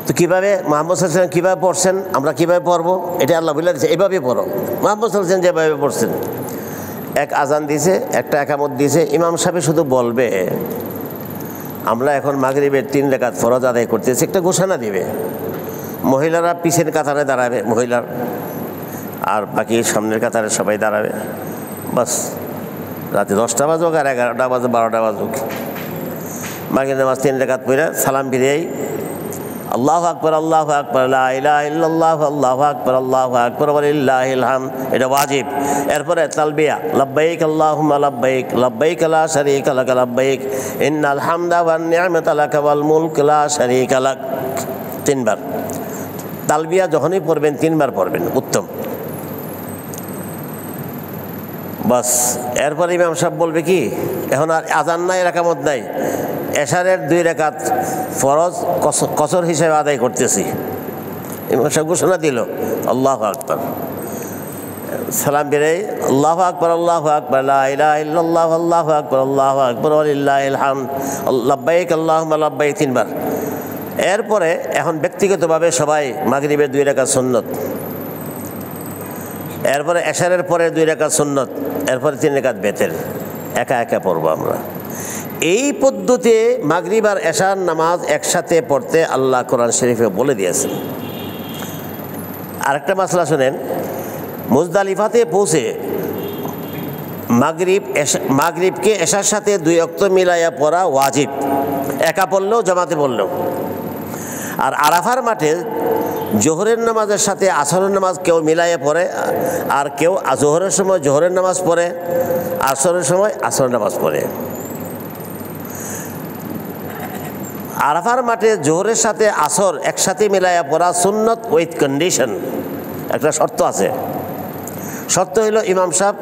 তো কীভাবে মুহাম্মদ সাল্লাল্লাহু আলাইহি ওয়াসাল্লাম কীভাবে পড়ছেন, আমরা কীভাবে পড়বো এটা আল্লাহ বলে দিয়েছে, এইভাবে পড়ো। মুহাম্মদ সাল্লাল্লাহু আলাইহি ওয়াসাল্লাম যেভাবে পড়ছেন, এক আজান দিয়েছে, একটা একামত দিয়েছে, ইমাম সাহেব শুধু বলবে আমরা এখন মাগরিবের 3 রাকাত ফরজ আদায় করতেছি, একটা ঘোষণা দিবে। মহিলারা পিছের কাতারে দাঁড়াবে, মহিলার, আর বাকি সামনের কাতারে সবাই দাঁড়াবে। বাস, রাতে 10টা বাজুক আর 11টা বাজুক 12টা বাজুক, মাগরিব নামাজ 3 রাকাত পড়ে সালাম ফিরেই আল্লাহু আকবার, আল্লাহু আকবার, লা ইলাহা ইল্লাল্লাহ, আল্লাহু আকবার, আল্লাহু আকবার, ওয়ালিল্লাহিল হামদ, এটা ওয়াজিব। এরপরে তালবিয়া, লাব্বাইক আল্লাহুম্মা লাব্বাইক, লাব্বাইক লা শারীকা লাক লাব্বাইক, ইন্নাল হামদা ওয়ান নি'মাতা লাক ওয়াল মুলক লা শারীকা লাক। 3 বার তালবিয়া যখনই পড়বেন 3 বার পড়বেন, উত্তম। বাস, এরপরে ইমাম সাহেব বলবে কি, এখন আর আজান নাই, একামত নাই, এশারের 2 রাকাত ফরজ কসর হিসেবে আদায় করতেছি। ইমাম সাহেব ঘোষণা দিল আল্লাহু আকবার, সালাম বেরাই আল্লাহু আকবার, আল্লাহু আকবার, লা ইলাহা ইল্লাল্লাহ, আল্লাহু আকবার, আল্লাহু আকবার, ওয়ালিল্লাহিল হামদ, লাব্বাইক আল্লাহুম্মা লাব্বাইক 3 বার। এরপরে এখন ব্যক্তিগতভাবে সবাই মাগরিবের 2 রাকাত সুন্নত, এরপরে এশারের পরে 2 রাকাত সুন্নত, এরপরে 3 রাকাত বেতের, একা একা পড়বো আমরা। এই পদ্ধতিতে মাগরিব আর এশার নামাজ একসাথে পড়তে আল্লাহ কোরআন শরীফে বলে দিয়েছেন। আরেকটা মাসলা শুনেন, মুজদালিফাতে পৌঁছে মাগরিবকে এশার সাথে 2 ওয়াক্ত মিলাইয়া পড়া ওয়াজিব, একা পড়লেও জামাতে পড়লেও। আর আরাফার মাঠে জোহরের নামাজের সাথে আসরের নামাজ কেউ মিলাইয়া পড়ে, আর কেউ জোহরের সময় জোহরের নামাজ পড়ে, আসরের সময় আসরের নামাজ পড়ে। আরাফার মাঠে জোহরের সাথে আসর একসাথে মিলাইয়া পড়া সুন্নত উইথ কন্ডিশন, একটা শর্ত আছে। শর্ত হইল ইমাম সাহেব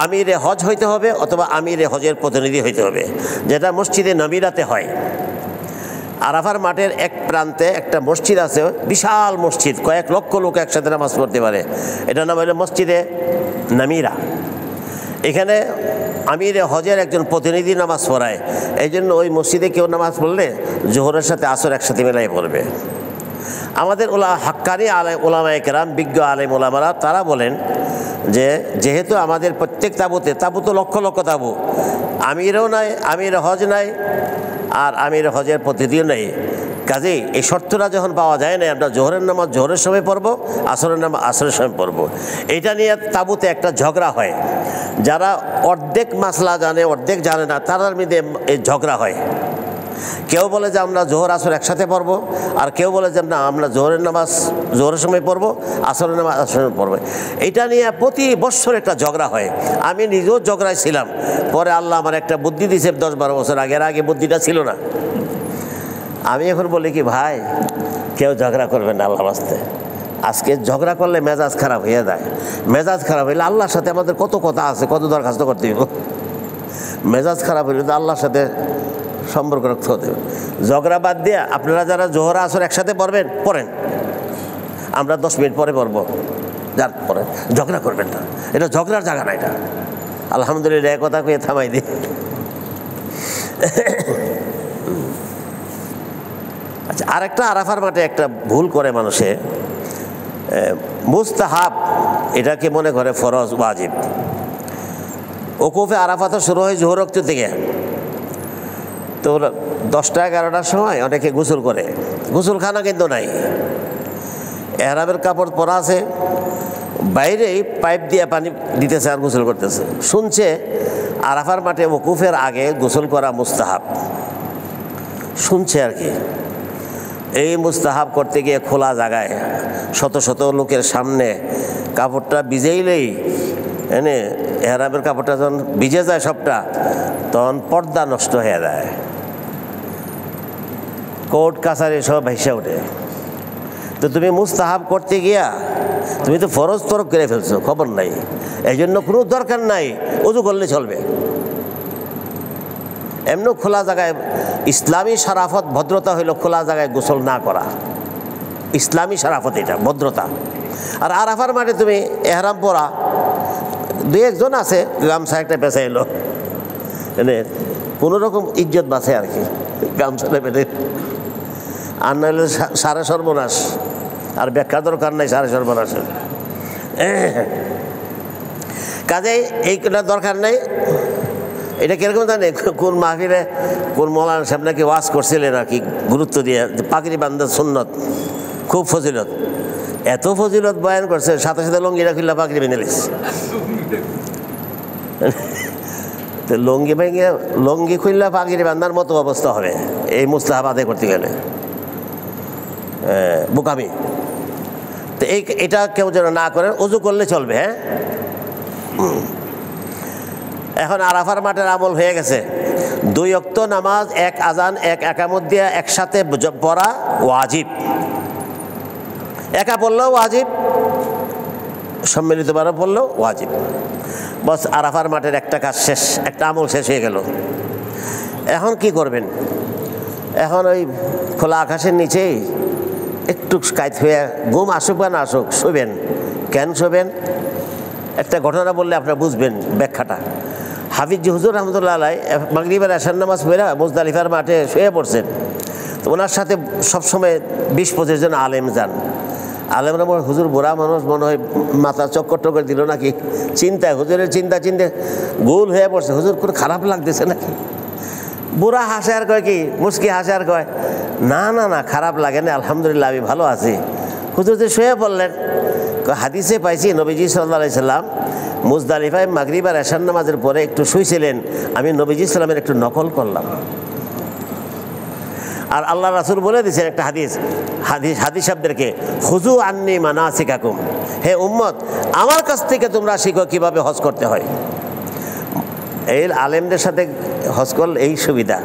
আমিরে হজ হইতে হবে অথবা আমিরে হজের প্রতিনিধি হইতে হবে, যেটা মসজিদে নবীরাতে হয়। আরাফার মাঠের এক প্রান্তে একটা মসজিদ আছে, বিশাল মসজিদ, কয়েক লক্ষ লোক একসাথে নামাজ পড়তে পারে, এটার নাম হলো মসজিদে নামিরা। এখানে আমিরে হজের একজন প্রতিনিধি নামাজ পড়ায়, এই জন্য ওই মসজিদে কেউ নামাজ পড়লে জোহরের সাথে আসর একসাথে মেলাই পড়বে। আমাদের হাক্কানি ওলামায়ে কেরাম, বিজ্ঞ আলেম ওলামারা তারা বলেন যে যেহেতু আমাদের প্রত্যেক তাবুতে লক্ষ লক্ষ তাবু, আমিরও নাই, আমির হজ নাই, আর আমির হজের প্রতিনিধিও নেই, কাজেই এই শর্তটা যখন পাওয়া যায় না, আমরা জোহরের নামাজ জোহরের সময় পড়বো, আসরের নামাজ আসরের সময় পড়বো। এইটা নিয়ে তাবুতে একটা ঝগড়া হয়। যারা অর্ধেক মাসলা জানে অর্ধেক জানে না, তাদের মধ্যে এই ঝগড়া হয়। কেউ বলে যে আমরা জোহর আসর একসাথে পড়বো, আর কেউ বলে যে না আমরা জোহরের নামাজ জোহরের সময় পড়বো, আসরের নামাজ আসরের সময় পড়বো। এটা নিয়ে প্রতি বছর একটা ঝগড়া হয়। আমি নিজেও ঝগড়ায় ছিলাম, পরে আল্লাহ আমার একটা বুদ্ধি দিয়েছে 10-12 বছর আগে, আগে বুদ্ধিটা ছিল না। আমি এখন বলি কি ভাই, কেউ ঝগড়া করবেন না আল্লাহ বাস্তে। আজকে ঝগড়া করলে মেজাজ খারাপ হয়ে যায়। মেজাজ খারাপ হইলে আল্লাহর সাথে আমাদের কত কথা আছে, কত দরখাস্ত করতে হবে। মেজাজ খারাপ হইলে তো আল্লাহর সাথে সম্পর্ক রাখতে হতে হবে। ঝগড়া বাদ দিয়ে আপনারা যারা জোহর আসর একসাথে পড়বেন পড়েন, আমরা 10 মিনিট পরে পড়বো, যান পড়েন, ঝগড়া করবেন না, এটা ঝগড়ার জায়গা না। এটা আলহামদুলিল্লাহ কথা কয়ে থামাই দিই। আচ্ছা, আরেকটা আরাফার মাঠে একটা ভুল করে মানুষে, মুস্তাহাব এটাকে মনে করে ফরজ ওয়াজিব। ওকুফে আরাফা তো শুরু হয় জোহর ওয়াক্ত থেকে, তো 10টা-11টার সময় অনেকে গোসল করে, গোসলখানা কিন্তু নাই, এহরামের কাপড় পরা আছে, বাইরেই পাইপ দিয়ে পানি দিতেছে আর গোসল করতেছে। শুনছে আরাফার মাঠে ওকুফের আগে গোসল করা মুস্তাহাব, শুনছে আর কি। এই মুস্তাহাব করতে গিয়ে খোলা জায়গায় শত শত লোকের সামনে কাপড়টা ভিজেইলেই এনে এহরামের কাপড়টা যখন ভিজে যায় সবটা, তখন পর্দা নষ্ট হয়ে যায়, কোর্ট কাছারি সব ভেসে ওঠে। তো তুমি মুস্তাহাব করতে গিয়া তুমি তো ফরজ তরক করে ফেলছো, খবর নাই, এই জন্য কোনো দরকার নাই, ওযু করলে চলবে। এমনি খোলা জায়গায়, ইসলামী শারাফত ভদ্রতা হইল খোলা জায়গায় গোসল না করা, ইসলামী শারাফত এটা ভদ্রতা। আর আরাফার মাঠে তুমি এহরাম পরা, 2-1 আছে গামছা একটা পেঁচা এলো, মানে কোনো রকম ইজ্জত বাঁচে আর কি, গামছাটা পেটে। আর নাহলে সারে সর্বনাশ, আর ব্যাখ্যা দরকার নাই সারে সর্বনাশের। কাজেই এইটা দরকার নেই। এটা কিরকম জানে, কোন মাহফিলে কোন মৌলানা সাহেব নাকি ওয়াজ করছিলেন আর কি, গুরুত্ব দিয়ে পাগড়ি বান্ধার সুন্নত খুব ফজিলত, এত ফজিলত বয়ান করছে, সাথে সাথে লঙ্গিটা খুললা পাগড়ি বেঁধে নিস। তো লঙ্গি খুললা পাগড়ি বান্ধার মতো অবস্থা হবে এই মুস্তাহাব আদায় করতে গেলে, বোকামি। তো এটা কেউ যেন না করে, ওযু করলে চলবে। হ্যাঁ, এখন আরাফার মাঠের আমল হয়ে গেছে, 2 ওয়াক্ত নামাজ, 1 আজান 1 একামত দিয়ে একসাথে পড়া ওয়াজিব। একা পড়লেও ওয়াজিব, সম্মিলিতভাবে পড়লেও ওয়াজিব। বস আরাফার মাঠের একটা কাজ শেষ, একটা আমল শেষ হয়ে গেল। এখন কি করবেন? এখন ওই খোলা আকাশের নিচেই একটু কায়ত হয়ে, ঘুম আসুক বা না আসুক, শোবেন। কেন শোবেন? একটা ঘটনা বললে আপনারা বুঝবেন ব্যাখ্যাটা। হাফিজ হুজুর রহমতুল্লাহ আলাই মাগরিবের এশার নামাজ পড়ে মুজদালিফার মাঠে শুয়ে পড়ছেন। তো ওনার সাথে সবসময় 20-25 জন আলেম যান। আলেমরা হুজুর বুড়া মানুষ, মনে হয় মাথা চক্কর টক্কর দিল নাকি, চিন্তায়, হুজুরের চিন্তা গোল হয়ে পড়ছে। হুজুর কোনো খারাপ লাগতেছে নাকি? বুড়া হাসে আর কয় কি, মুস্কি হাসে আর কয় না না না খারাপ লাগে না, আলহামদুলিল্লাহ আমি ভালো আছি। হুজুর যে শুয়ে পড়লেন, হাদিসে পাইছি নবীজি সাল্লাল্লাহু আলাইহি সাল্লাম মুজদালিফায় মাগরিব আর এশার নামাজের পরে একটু শুইছিলেন, আমি নবীজি সাল্লামের একটু নকল করলাম। আর আল্লাহ রাসূল বলে দিয়েছেন একটা হাদিস শব্দকে, খুযু আন্নী মানাসিকাকুম, হে উম্মত আমার কাছ থেকে তোমরা শিখো কিভাবে হজ করতে হয়। এই আলেমদের সাথে হজ করলে এই সুবিধা।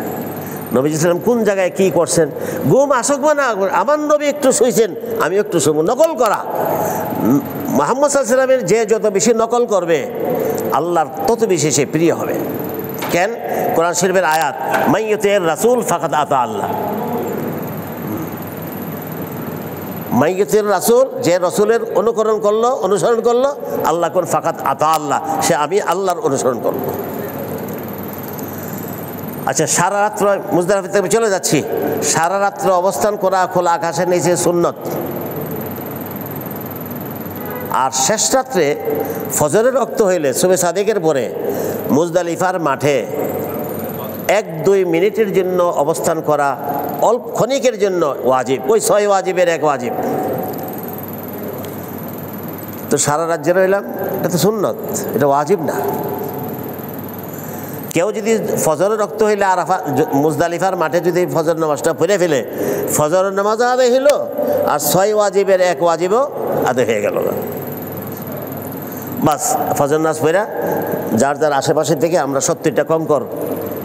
নবীজি সাল্লাম কোন জায়গায় কি করছেন, ঘুম আসুক বা না, আমার নবী একটু শুইছেন আমি একটু শুনবো, নকল করা। মুহাম্মদ সাল্লাল্লাহু আলাইহি ওয়াসাল্লামের যে যত বেশি নকল করবে আল্লাহর তত বেশি সে প্রিয় হবে। কেন? কোরআন শরীফের আয়াত, মাইয়ুতির রাসূল ফাকাদ আতা আল্লাহ। মাইয়ুতির রাসূল, যে রসুলের অনুসরণ করলো আল্লাহ কোন ফাকাদ আতা আল্লাহ, সে আমি আল্লাহর অনুসরণ করব। আচ্ছা, সারা রাত্র মুজদালিফা থেকে চলে যাচ্ছি, সারা রাত্র অবস্থান করা খোলা আকাশের নিচে সুন্নত। আর শেষ রাত্রে ফজরের রক্ত হইলে সুবে সাদিকের পরে মুজদালিফার মাঠে 1-2 মিনিটের জন্য অবস্থান করা অল্প ক্ষণিকের জন্য ওয়াজিব, ওই 6 ওয়াজিবের এক ওয়াজিব। তো সারা রাজ্যে রইলাম, এটা তো সুন্নত, এটা ওয়াজিব না। কেউ যদি ফজরের রক্ত হইলে আরাফা মুজদালিফার মাঠে যদি ফজর নামাজটা পড়ে ফেলে, ফজরের নামাজও আদায় হইল আর 6 ওয়াজিবের এক ওয়াজিবও আদায় হয়ে গেল। বাস ফজর নামাজ পড়া যার যার আশেপাশে থেকে আমরা 70টা কঙ্কর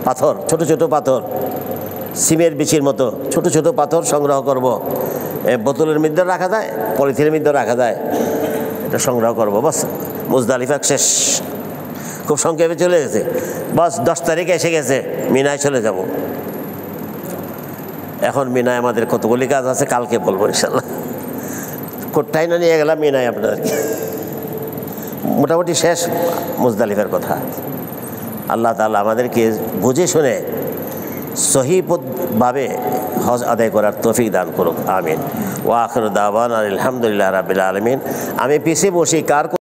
পাথর, ছোট ছোট পাথর, সিমের বিচির মতো ছোট ছোট পাথর সংগ্রহ করব। বোতলের মধ্যে রাখা যায়, পলিথিনের মধ্যে রাখা যায়, এটা সংগ্রহ করব। বাস মুজদালিফা শেষ, খুব সংক্ষেপে চলে গেছে। বাস 10 তারিখে এসে গেছে, মিনায় চলে যাব। এখন মিনায় আমাদের কতগুলি কাজ আছে, কালকে বলবো ইনশাল্লাহ। কোথায় না নিয়ে গেলাম মিনায় আপনাদেরকে। মোটামুটি শেষ মুজদালিফার কথা। আল্লাহ তাআলা আমাদেরকে বুঝে শুনে সহিভাবে হজ আদায় করার তৌফিক দান করুক, আমিন। ওয়া আখিরু দাওয়ানা আলহামদুলিল্লাহি রাব্বিল আলামিন। আমি পিছিয়ে বসি কার